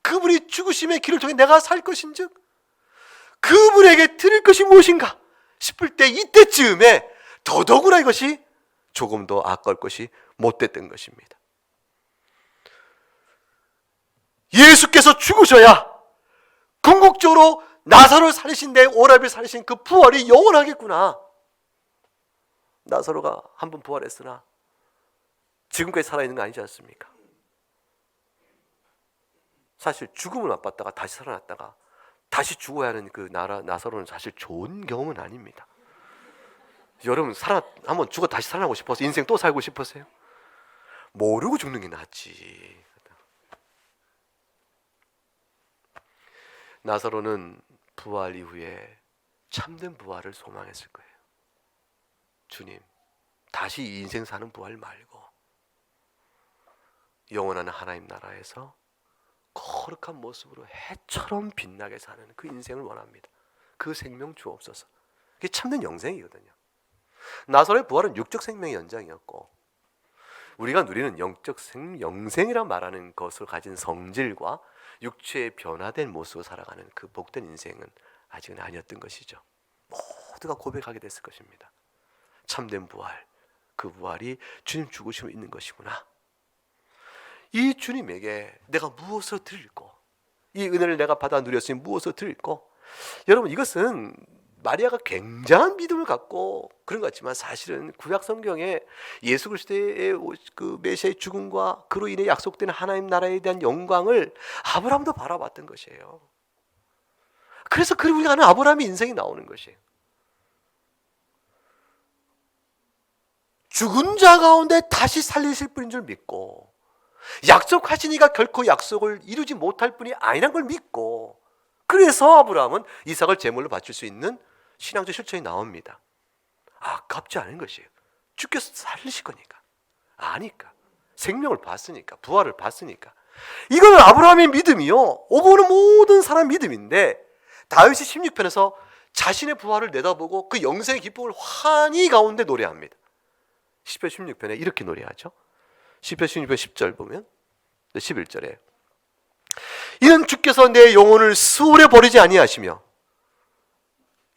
그분이 죽으심의 길을 통해 내가 살 것인즉 그분에게 드릴 것이 무엇인가 싶을 때 이때쯤에 더더구나 이것이 조금도 아까울 것이 못됐던 것입니다. 예수께서 죽으셔야 궁극적으로 나사로를 살리신 데 오라비를 살리신 그 부활이 영원하겠구나. 나사로가 한 번 부활했으나 지금까지 살아있는 거 아니지 않습니까? 사실 죽음을 맛봤다가 다시 살아났다가 다시 죽어야 하는 그 나사로는 사실 좋은 경험은 아닙니다. 여러분 한번 죽어 다시 살아나고 싶어서 인생 또 살고 싶으세요? 모르고 죽는 게 낫지. 나사로는 부활 이후에 참된 부활을 소망했을 거예요. 주님, 다시 이 인생 사는 부활 말고 영원한 하나님 나라에서 거룩한 모습으로 해처럼 빛나게 사는 그 인생을 원합니다. 그 생명 주옵소서. 그게 참된 영생이거든요. 나사로의 부활은 육적 생명의 연장이었고 우리가 누리는 영적 영생이라 말하는 것을 가진 성질과 육체의 변화된 모습으로 살아가는 그 복된 인생은 아직은 아니었던 것이죠. 모두가 고백하게 됐을 것입니다. 참된 부활, 그 부활이 주님 죽으심으로 있는 것이구나. 이 주님에게 내가 무엇을 드릴고 이 은혜를 내가 받아 누렸으니 무엇을 드릴고. 여러분, 이것은 마리아가 굉장한 믿음을 갖고 그런 것 같지만 사실은 구약 성경에 예수 그리스도의 그 메시아의 죽음과 그로 인해 약속된 하나님 나라에 대한 영광을 아브라함도 바라봤던 것이에요. 그래서 우리가 아는 아브라함의 인생이 나오는 것이에요. 죽은 자 가운데 다시 살리실 분인 줄 믿고 약속하신 이가 결코 약속을 이루지 못할 분이 아니란 걸 믿고, 그래서 아브라함은 이삭을 제물로 바칠 수 있는 신앙적 실천이 나옵니다. 아깝지 않은 것이에요. 주께서 살리실 거니까, 아니까, 생명을 봤으니까, 부활을 봤으니까. 이거는 아브라함의 믿음이요, 오보는 모든 사람 믿음인데, 다윗이 16편에서 자신의 부활을 내다보고 그 영생의 기쁨을 환희 가운데 노래합니다. 시편 16편에 이렇게 노래하죠. 시편 16편 10절 보면 11절에 이는 주께서 내 영혼을 수월에 버리지 아니하시며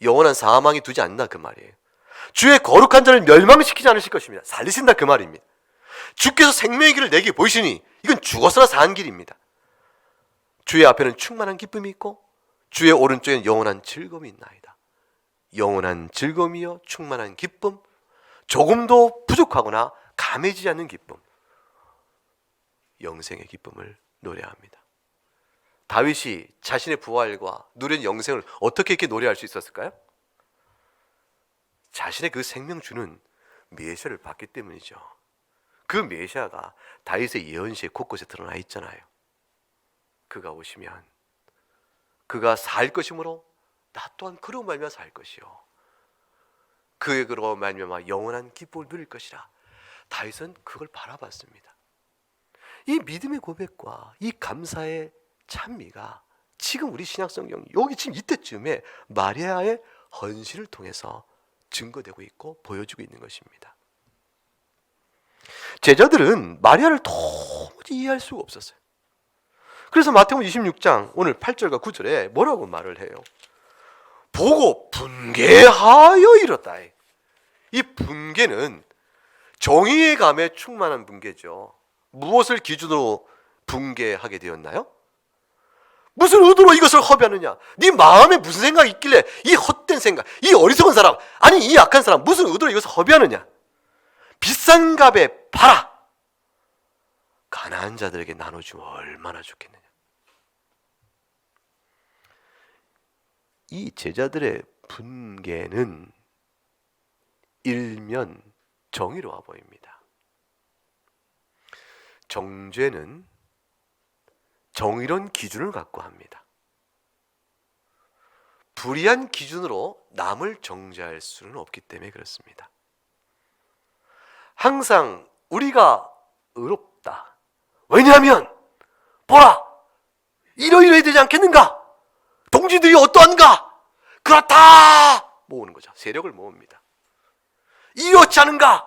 영원한 사망이 두지 않나, 그 말이에요. 주의 거룩한 자를 멸망시키지 않으실 것입니다. 살리신다, 그 말입니다. 주께서 생명의 길을 내게 보이시니 이건 죽어서나 사는 길입니다. 주의 앞에는 충만한 기쁨이 있고 주의 오른쪽에는 영원한 즐거움이 있나이다. 영원한 즐거움이요 충만한 기쁨, 조금도 부족하거나 감해지지 않는 기쁨, 영생의 기쁨을 노래합니다. 다윗이 자신의 부활과 누린 영생을 어떻게 이렇게 노래할 수 있었을까요? 자신의 그 생명 주는 메시아를 봤기 때문이죠. 그 메시아가 다윗의 예언시에 곳곳에 드러나 있잖아요. 그가 오시면 그가 살 것이므로 나 또한 그로 말미암아 살 것이요 그로 말미암아 영원한 기쁨을 누릴 것이라. 다윗은 그걸 바라봤습니다. 이 믿음의 고백과 이 감사의 찬미가 지금 우리 신약성경 여기 지금 이때쯤에 마리아의 헌신을 통해서 증거되고 있고 보여주고 있는 것입니다. 제자들은 마리아를 도무지 이해할 수가 없었어요. 그래서 마태복음 26장 오늘 8절과 9절에 뭐라고 말을 해요? 보고 분개하여 이르렀다. 이 분개는 정의의 감에 충만한 분개죠. 무엇을 기준으로 분개하게 되었나요? 무슨 의도로 이것을 허비하느냐? 네 마음에 무슨 생각이 있길래 이 헛된 생각, 이 어리석은 사람, 아니 이 약한 사람 무슨 의도로 이것을 허비하느냐? 비싼 값에 팔아 가난한 자들에게 나눠주면 얼마나 좋겠느냐. 이 제자들의 분개는 일면 정의로워 보입니다. 정죄는 정의로운 기준을 갖고 합니다. 불의한 기준으로 남을 정죄할 수는 없기 때문에 그렇습니다. 항상 우리가 의롭다. 왜냐하면 보라, 이러이러해야 되지 않겠는가? 동지들이 어떠한가? 그렇다! 모으는 거죠. 세력을 모읍니다. 이렇지 않은가?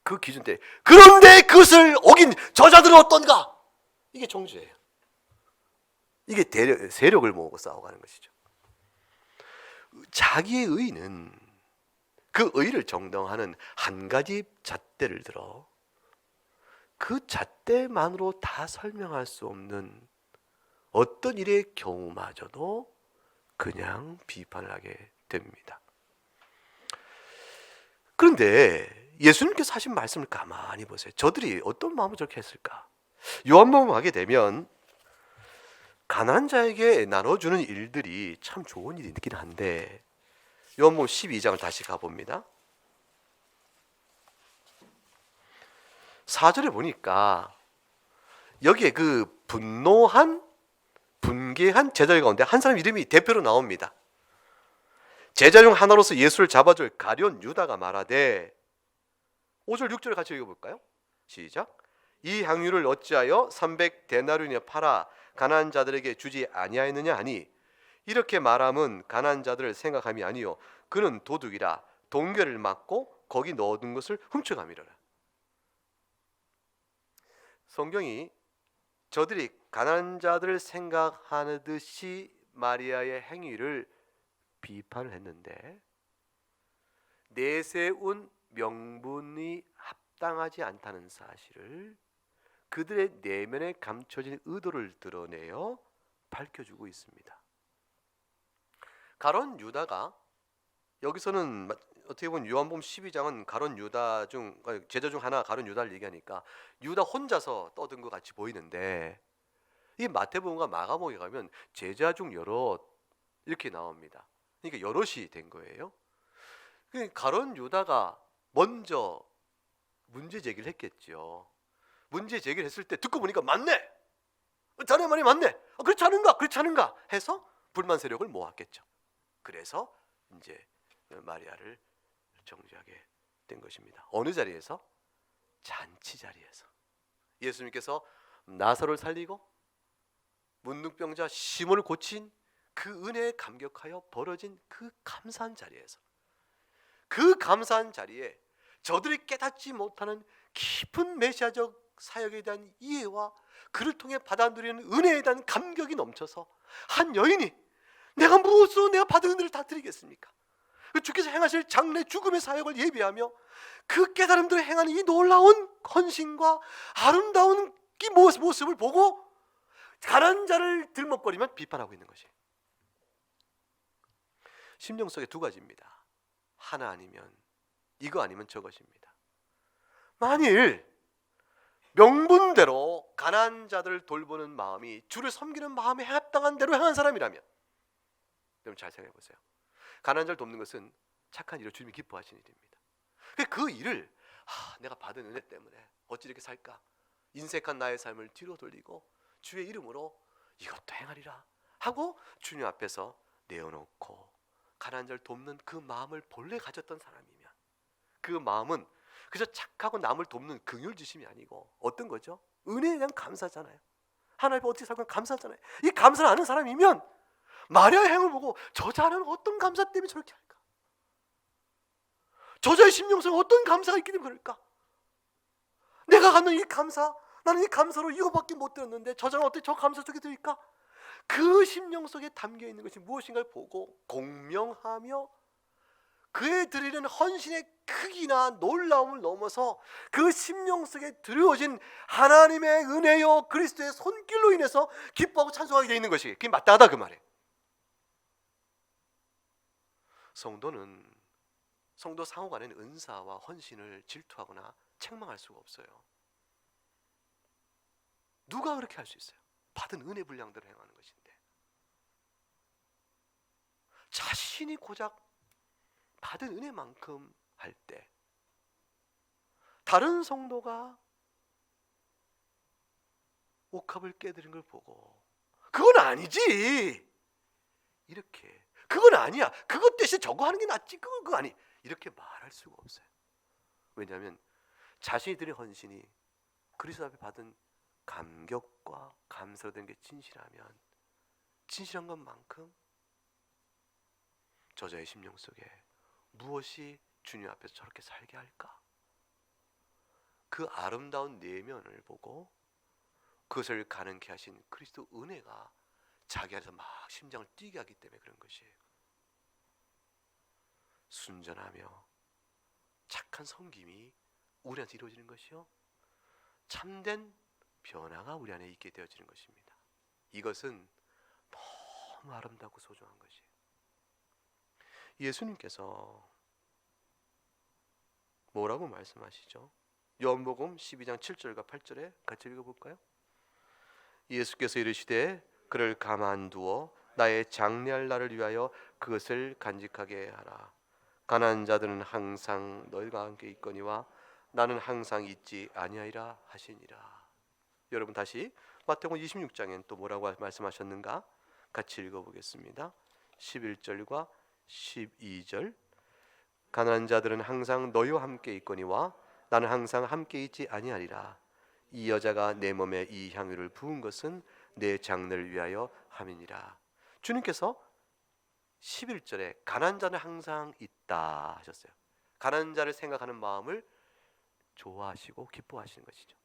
그 기준대. 그런데 그것을 어긴 저자들은 어떤가? 이게 정죄예요. 이게 세력을 모으고 싸워가는 것이죠. 자기의 의는 그 의를 정당화하는 한 가지 잣대를 들어 그 잣대만으로 다 설명할 수 없는 어떤 일의 경우마저도 그냥 비판을 하게 됩니다. 그런데 예수님께서 하신 말씀을 가만히 보세요. 저들이 어떤 마음으로 저렇게 했을까? 요한복음 하게 되면 가난한 자에게 나눠주는 일들이 참 좋은 일이긴 한데, 요한복음 12장을 다시 가봅니다. 4절에 보니까 여기에 그 분개한 제자들 가운데 한 사람 이름이 대표로 나옵니다. 제자 중 하나로서 예수를 잡아줄 가룟 유다가 말하되, 5절 6절 같이 읽어볼까요? 시작. 이 향유를 어찌하여 300데나리온에 팔아 가난한 자들에게 주지 아니하였느냐 하니, 이렇게 말함은 가난한 자들을 생각함이 아니요 그는 도둑이라 동결을 막고 거기 넣어둔 것을 훔쳐가미러라. 성경이 저들이 가난한 자들을 생각하듯이 마리아의 행위를 비판을 했는데, 내세운 명분이 합당하지 않다는 사실을 그들의 내면에 감춰진 의도를 드러내어 밝혀주고 있습니다. 가룟 유다가, 여기서는 어떻게 보면 요한복음 12장은 가룟 유다 중 제자 중 하나 가룟 유다를 얘기하니까 유다 혼자서 떠든 것 같이 보이는데, 이 마태복음과 마가복음에 가면 제자 중 여럿 이렇게 나옵니다. 그러니까 여럿이 된 거예요. 가룟 유다가 먼저 문제 제기를 했겠죠. 문제 제기를 했을 때 듣고 보니까 맞네, 자네 말이 맞네, 그렇지 않은가, 그렇지 않은가 해서 불만 세력을 모았겠죠. 그래서 이제 마리아를 정죄하게 된 것입니다. 어느 자리에서? 잔치 자리에서. 예수님께서 나사로를 살리고 문둥병자 시몬을 고친 그 은혜에 감격하여 벌어진 그 감사한 자리에서, 그 감사한 자리에 저들이 깨닫지 못하는 깊은 메시아적 사역에 대한 이해와 그를 통해 받아 누리는 은혜에 대한 감격이 넘쳐서 한 여인이 내가 무엇으로 내가 받은 은혜를 다 드리겠습니까? 주께서 행하실 장래 죽음의 사역을 예비하며 그 깨달음들을 행하는 이 놀라운 헌신과 아름다운 이 모습을 보고 가난한 자를 들먹거리면 비판하고 있는 것이, 심령 속에 두 가지입니다. 하나 아니면 이거, 아니면 저것입니다. 만일 명분대로 가난한 자들을 돌보는 마음이 주를 섬기는 마음에 합당한 대로 행한 사람이라면, 여러분 잘 생각해 보세요. 가난한 자를 돕는 것은 착한 일을 주님이 기뻐하시는 일입니다. 그 일을 내가 받은 은혜 때문에 어찌 이렇게 살까, 인색한 나의 삶을 뒤로 돌리고 주의 이름으로 이것도 행하리라 하고 주님 앞에서 내어놓고 가난한 자를 돕는 그 마음을 본래 가졌던 사람이면, 그 마음은 그저 착하고 남을 돕는 긍휼지심이 아니고 어떤 거죠? 은혜에 대한 감사잖아요. 하나님 어떻게 살고 감사하잖아요. 이 감사를 아는 사람이면 마리아의 행을 보고 저자는 어떤 감사 때문에 저렇게 할까? 저자의 심령성에 어떤 감사가 있기 때문에 그럴까? 내가 갖는 이 감사, 나는 이 감사로 이거밖에 못 들었는데 저자는 어떻게 저 감사 속에 들을까? 그 심령 속에 담겨 있는 것이 무엇인가를 보고 공명하며 그에 드리는 헌신의 크기나 놀라움을 넘어서 그 심령 속에 드려진 하나님의 은혜요 그리스도의 손길로 인해서 기뻐하고 찬송하게 되어 있는 것이, 그게 마땅하다 그 말이에요. 성도 상호 간에는 은사와 헌신을 질투하거나 책망할 수가 없어요. 누가 그렇게 할 수 있어요? 받은 은혜 분량대로 행하는 것인데, 자신이 고작 받은 은혜만큼 할 때 다른 성도가 옥합을 깨드린 걸 보고 그건 아니지, 이렇게, 그건 아니야, 그것 대신 저거 하는 게 낫지, 그거 아니, 이렇게 말할 수가 없어요. 왜냐하면 자신이 드린 헌신이 그리스도 앞에 받은 감격과 감사로 된 게 진실하면, 진실한 것만큼 저자의 심령 속에 무엇이 주님 앞에서 저렇게 살게 할까? 그 아름다운 내면을 보고 그것을 가능케 하신 그리스도 은혜가 자기 안에서 막 심장을 뛰게 하기 때문에 그런 것이에요. 순전하며 착한 섬김이 우리한테 이루어지는 것이요, 참된 변화가 우리 안에 있게 되어지는 것입니다. 이것은 너무 아름답고 소중한 것이에요. 예수님께서 뭐라고 말씀하시죠? 요한복음 12장 7절과 8절에 같이 읽어볼까요? 예수께서 이르시되 그를 가만두어 나의 장래할 날을 위하여 그것을 간직하게 하라. 가난한 자들은 항상 너희가 함께 있거니와 나는 항상 있지 아니하리라 하시니라. 여러분 다시 마태복음 26장엔 또 뭐라고 말씀하셨는가? 같이 읽어보겠습니다. 11절과 12절. 가난한 자들은 항상 너희와 함께 있거니와 나는 항상 함께 있지 아니하리라. 이 여자가 내 몸에 이 향유를 부은 것은 내 장래를 위하여 함이니라. 주님께서 11절에 가난한 자는 항상 있다 하셨어요. 가난한 자를 생각하는 마음을 좋아하시고 기뻐하시는 것이죠.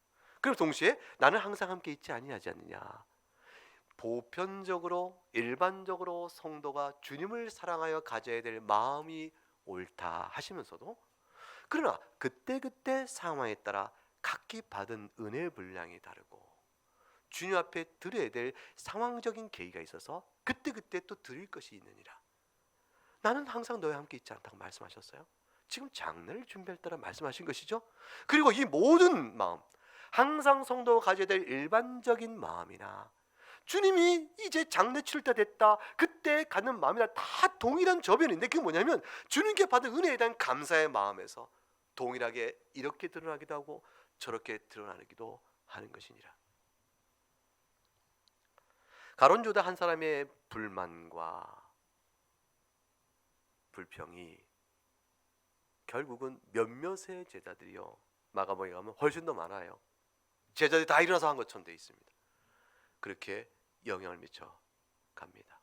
그럼 동시에 나는 항상 함께 있지 아니하지 않느냐. 보편적으로 일반적으로 성도가 주님을 사랑하여 가져야 될 마음이 옳다 하시면서도 그러나 그때그때 상황에 따라 각기 받은 은혜의 분량이 다르고 주님 앞에 드려야 될 상황적인 계기가 있어서 그때그때 또 드릴 것이 있느니라. 나는 항상 너와 함께 있지 않다고 말씀하셨어요. 지금 장래를 준비할 때라 말씀하신 것이죠. 그리고 이 모든 마음, 항상 성도가 가져야 될 일반적인 마음이나 주님이 이제 장래 치를 때 됐다 그때 갖는 마음이나 다 동일한 저변인데 그게 뭐냐면 주님께 받은 은혜에 대한 감사의 마음에서 동일하게 이렇게 드러나기도 하고 저렇게 드러나기도 하는 것이니라. 가룟 유다 한 사람의 불만과 불평이 결국은 몇몇의 제자들이요 마가복음에 가면 훨씬 더 많아요. 제자들이 다 일어나서 한 것처럼 되어 있습니다. 그렇게 영향을 미쳐 갑니다.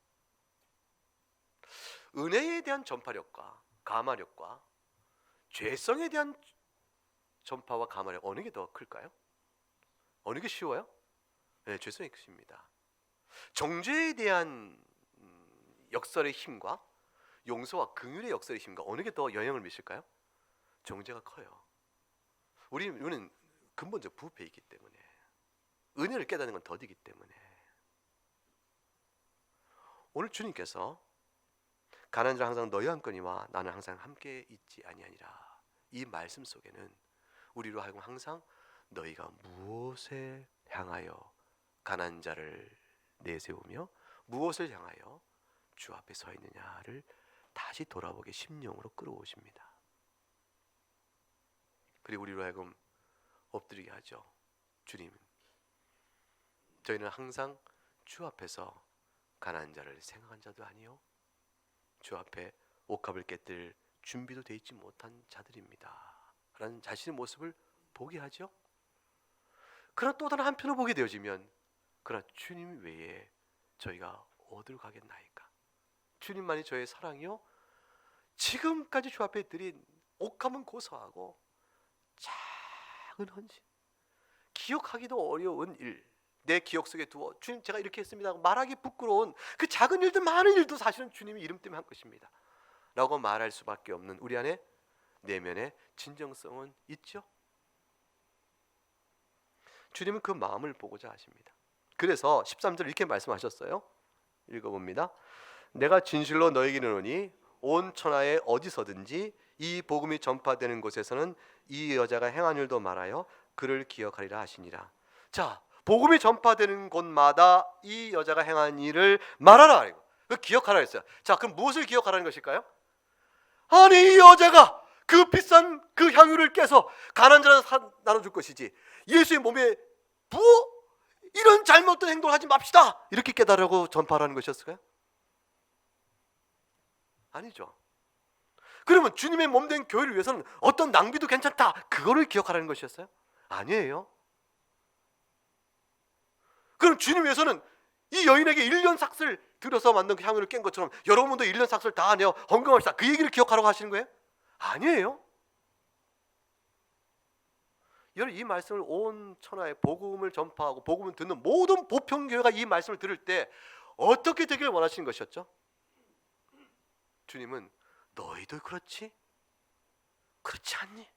은혜에 대한 전파력과 감화력과 죄성에 대한 전파와 감화력 어느 게 더 클까요? 어느 게 쉬워요? 네, 죄성이 크십니다. 정죄에 대한 역설의 힘과 용서와 긍휼의 역설의 힘과 어느 게 더 영향을 미칠까요? 정죄가 커요. 우리는 근본적 부패이기 때문에 은혜를 깨닫는 건 더디기 때문에 오늘 주님께서 가난한 자는 항상 너희와 함께니와 나는 항상 함께 있지 아니하니라. 이 말씀 속에는 우리로 하여금 항상 너희가 무엇에 향하여 가난한 자를 내세우며 무엇을 향하여 주 앞에 서 있느냐를 다시 돌아보게 심령으로 끌어오십니다. 그리고 우리로 하여금 엎드리게 하죠. 주님, 저희는 항상 주 앞에서 가난한 자를 생각한 자도 아니요 주 앞에 옥합을 깨뜨릴 준비도 되어 있지 못한 자들입니다 라는 자신의 모습을 보게 하죠. 그러나 또 다른 한편으로 보게 되어지면 그러나 주님 외에 저희가 어디로 가겠나이까. 주님만이 저의 사랑이요 지금까지 주 앞에 드린 옥함은 고소하고 작은 헌신, 기억하기도 어려운 일, 내 기억 속에 두어 주님 제가 이렇게 했습니다 말하기 부끄러운 그 작은 일들 많은 일도 사실은 주님이 이름 때문에 한 것입니다 라고 말할 수밖에 없는 우리 안에 내면의 진정성은 있죠. 주님은 그 마음을 보고자 하십니다. 그래서 13절 이렇게 말씀하셨어요. 읽어봅니다. 내가 진실로 너에게 이르노니 온 천하에 어디서든지 이 복음이 전파되는 곳에서는 이 여자가 행한 일도 말하여 그를 기억하리라 하시니라. 자, 복음이 전파되는 곳마다 이 여자가 행한 일을 말하라. 그 기억하라 했어요. 자, 그럼 무엇을 기억하라는 것일까요? 아니, 이 여자가 그 비싼 그 향유를 깨서 가난한 자한테 나눠줄 것이지 예수의 몸에 부어 이런 잘못된 행동을 하지 맙시다 이렇게 깨달으라고 전파하라는 것이었을까요? 아니죠. 그러면 주님의 몸된 교회를 위해서는 어떤 낭비도 괜찮다 그거를 기억하라는 것이었어요? 아니에요. 그럼 주님 위해서는 이 여인에게 1년 삭슬 들여서 만든 그 향유를 깬 것처럼 여러분도 1년 삭슬 다 내어 헌금합시다 그 얘기를 기억하라고 하시는 거예요? 아니에요. 여러분 이 말씀을 온 천하에 복음을 전파하고 복음을 듣는 모든 보편교회가 이 말씀을 들을 때 어떻게 되길 원하시는 것이었죠? 주님은 너희도 그렇지? 그렇지 않니?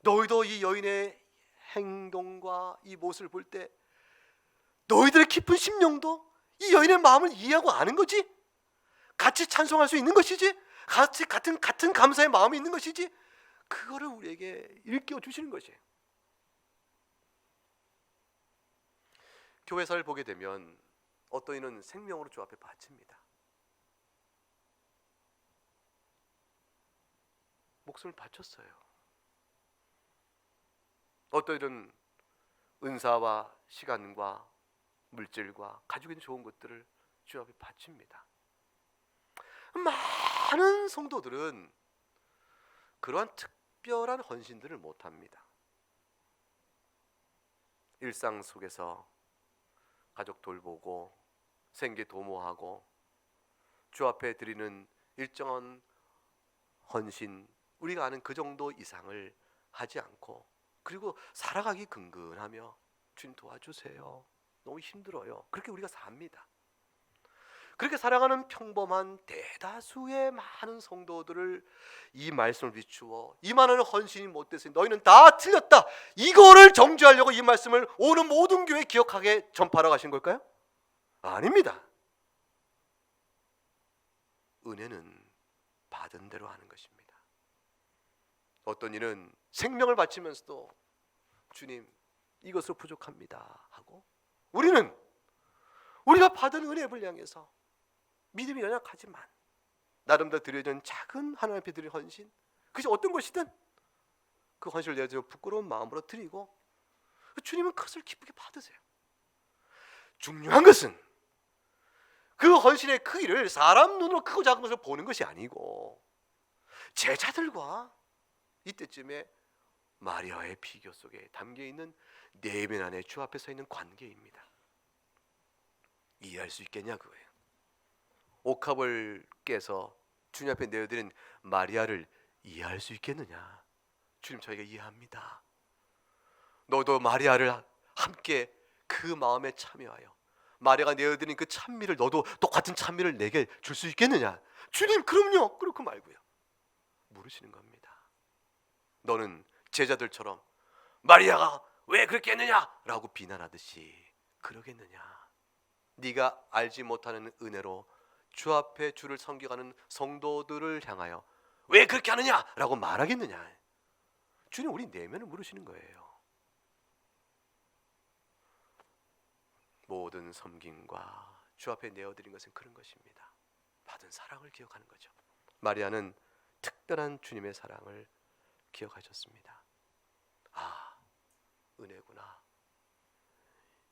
너희도 이 여인의 행동과 이 모습을 볼 때 너희들의 깊은 심령도 이 여인의 마음을 이해하고 아는 거지? 같이 찬송할 수 있는 것이지? 같은 감사의 마음이 있는 것이지? 그거를 우리에게 일깨워 주시는 것이에요. 교회사를 보게 되면 어떤 이는 생명으로 주 앞에 바칩니다. 목숨을 바쳤어요. 어떤 이는 은사와 시간과 물질과 가지고 있는 좋은 것들을 주 앞에 바칩니다. 많은 성도들은 그러한 특별한 헌신들을 못합니다. 일상 속에서 가족 돌보고 생계 도모하고 주 앞에 드리는 일정한 헌신, 우리가 아는 그 정도 이상을 하지 않고, 그리고 살아가기 근근하며 주님 도와주세요, 너무 힘들어요, 그렇게 우리가 삽니다. 그렇게 살아가는 평범한 대다수의 많은 성도들을 이 말씀을 비추어 이 많은 헌신이 못됐으니 너희는 다 틀렸다, 이거를 정죄하려고 이 말씀을 오는 모든 교회에 기억하게 전파하러 가신 걸까요? 아닙니다. 은혜는 받은 대로 하는 것입니다. 어떤 이는 생명을 바치면서도 주님 이것으로 부족합니다 하고, 우리는 우리가 받은 은혜의 분량에서 믿음이 연약하지만 나름대로 드려진 작은 하나님 앞에 드릴 헌신, 그것이 어떤 것이든 그 헌신을 내어 부끄러운 마음으로 드리고 주님은 그것을 기쁘게 받으세요. 중요한 것은 그 헌신의 크기를 사람 눈으로 크고 작은 것을 보는 것이 아니고, 제자들과 이때쯤에 마리아의 비교 속에 담겨있는 내면 안에 주 앞에 서 있는 관계입니다. 이해할 수 있겠냐 그거예요. 옥합을 깨서 주님 앞에 내어드린 마리아를 이해할 수 있겠느냐? 주님 저희가 이해합니다. 너도 마리아를 함께 그 마음에 참여하여 마리아가 내어드린 그 찬미를 너도 똑같은 찬미를 내게 줄 수 있겠느냐? 주님 그럼요, 그렇고 말고요, 물으시는 겁니다. 너는 제자들처럼 마리아가 왜 그렇게 했느냐 라고 비난하듯이 그러겠느냐? 네가 알지 못하는 은혜로 주 앞에 주를 섬겨가는 성도들을 향하여 왜 그렇게 하느냐 라고 말하겠느냐? 주님 우리 내면을 물으시는 거예요. 모든 섬김과 주 앞에 내어드린 것은 그런 것입니다. 받은 사랑을 기억하는 거죠. 마리아는 특별한 주님의 사랑을 기억하셨습니다. 아, 은혜구나.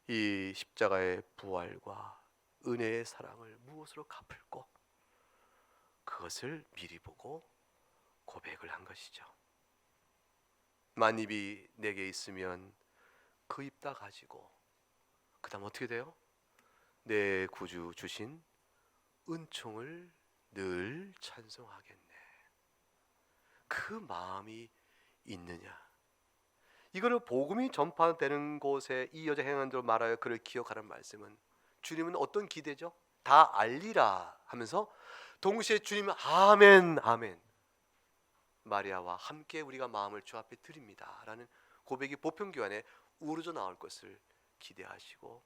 이 십자가의 부활과 은혜의 사랑을 무엇으로 갚을꼬? 그것을 미리 보고 고백을 한 것이죠. 만입이 내게 있으면 그 입 다 가지고, 그 다음 어떻게 돼요? 내 구주 주신 은총을 늘 찬송하겠네. 그 마음이 있느냐? 이거를 복음이 전파되는 곳에 이 여자 행한 대로 말하여 그를 기억하라는 말씀은, 주님은 어떤 기대죠? 다 알리라 하면서 동시에 주님은 아멘 아멘, 마리아와 함께 우리가 마음을 주 앞에 드립니다 라는 고백이 보편교회 안에 우러져 나올 것을 기대하시고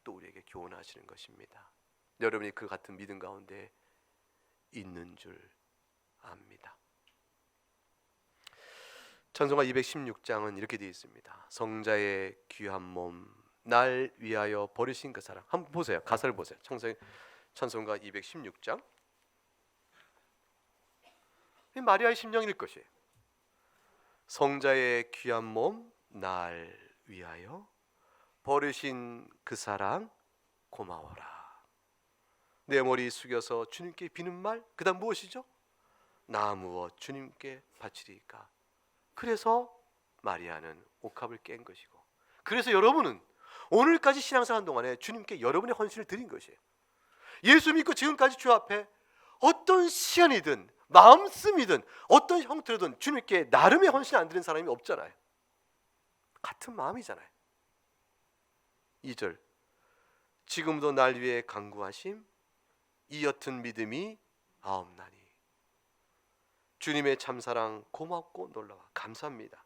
또 우리에게 교훈하시는 것입니다. 여러분이 그 같은 믿음 가운데 있는 줄 압니다. 찬송가 216장은 이렇게 되어 있습니다. 성자의 귀한 몸 날 위하여 버리신 그 사랑. 한번 보세요. 가사를 보세요. 찬송가 216장. 마리아의 심령일 것이에요. 성자의 귀한 몸 날 위하여 버리신 그 사랑 고마워라. 내 머리 숙여서 주님께 비는 말, 그 다음 무엇이죠? 나 무엇 주님께 바치리까. 그래서 마리아는 옥합을 깬 것이고, 그래서 여러분은 오늘까지 신앙생활 동안에 주님께 여러분의 헌신을 드린 것이에요. 예수 믿고 지금까지 주 앞에 어떤 시간이든 마음씀이든 어떤 형태로든 주님께 나름의 헌신 안 드린 사람이 없잖아요. 같은 마음이잖아요. 2절, 지금도 날 위해 간구하심 이 옅은 믿음이 아옵나니. 주님의 참사랑 고맙고 놀라워 감사합니다.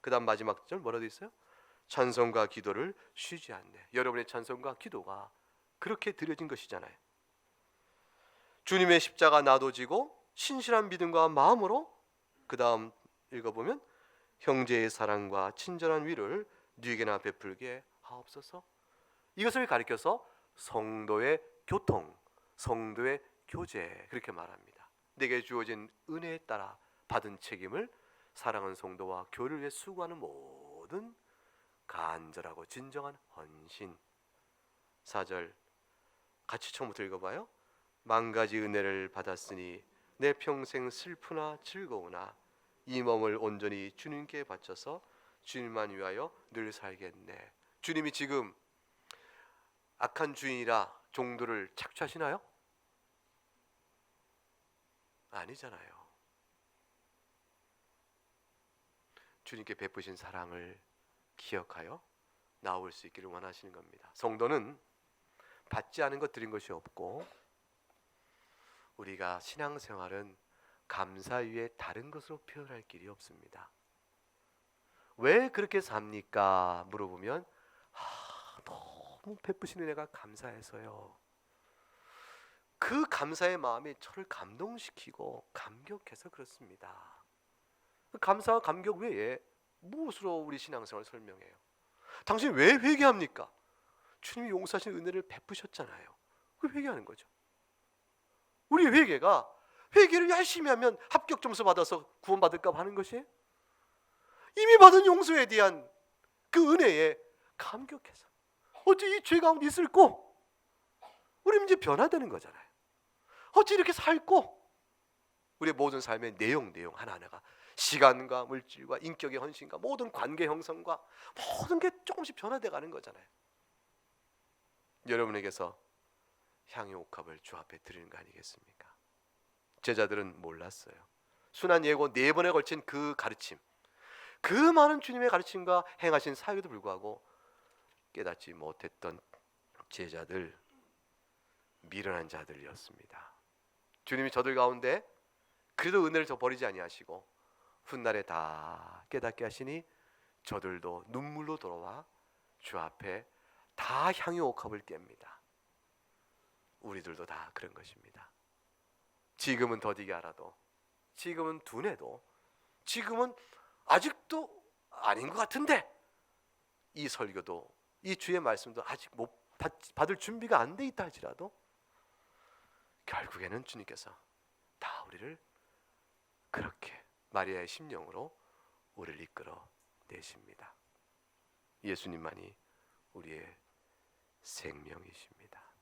그 다음 마지막 절 뭐라고 있어요? 찬송과 기도를 쉬지 않네. 여러분의 찬송과 기도가 그렇게 드려진 것이잖아요. 주님의 십자가 나도 지고 신실한 믿음과 마음으로, 그 다음 읽어보면 형제의 사랑과 친절한 위를 누구에게나 베풀게 하옵소서. 이것을 가리켜서 성도의 교통, 성도의 교제 그렇게 말합니다. 내게 주어진 은혜에 따라 받은 책임을 사랑하는 성도와 교회를 위해 수고하는 모든 간절하고 진정한 헌신. 4절 같이 처음부터 읽어봐요. 만가지 은혜를 받았으니 내 평생 슬프나 즐거우나 이 몸을 온전히 주님께 바쳐서 주님만 위하여 늘 살겠네. 주님이 지금 악한 주인이라 종들을 착취하시나요? 아니잖아요. 주님께 베푸신 사랑을 기억하여 나올 수 있기를 원하시는 겁니다. 성도는 받지 않은 것 드린 것이 없고, 우리가 신앙생활은 감사 위에 다른 것으로 표현할 길이 없습니다. 왜 그렇게 삽니까? 물어보면 너무 베푸신 은혜가 감사해서요. 그 감사의 마음이 저를 감동시키고 감격해서 그렇습니다. 감사와 감격 외에 무엇으로 우리 신앙생활을 설명해요? 당신 왜 회개합니까? 주님이 용서하신 은혜를 베푸셨잖아요. 왜 회개하는 거죠? 우리 회개가 회개를 열심히 하면 합격 점수 받아서 구원받을까 하는 것이에요? 이미 받은 용서에 대한 그 은혜에 감격해서 어찌 이 죄 가운데 있을꼬? 우리 이제 변화되는 거잖아요. 어찌 이렇게 살꼬? 우리의 모든 삶의 내용 하나하나가 시간과 물질과 인격의 헌신과 모든 관계 형성과 모든 게 조금씩 변화돼 가는 거잖아요. 여러분에게서 향유 옥합을 주 앞에 드리는 거 아니겠습니까? 제자들은 몰랐어요. 순환 예고 4번에 걸친 그 가르침, 그 많은 주님의 가르침과 행하신 사역에도 불구하고 깨닫지 못했던 제자들, 미련한 자들이었습니다. 주님이 저들 가운데 그래도 은혜를 저버리지 아니하시고 훗날에 다 깨닫게 하시니 저들도 눈물로 돌아와 주 앞에 다 향유 옥합을 깹니다. 우리들도 다 그런 것입니다. 지금은 더디게 알아도, 지금은 둔해도, 지금은 아직도 아닌 것 같은데, 이 설교도 이 주의 말씀도 아직 못 받을 준비가 안 돼 있다 할지라도 결국에는 주님께서 다 우리를 그렇게 마리아의 심령으로 우리를 이끌어 내십니다. 예수님만이 우리의 생명이십니다.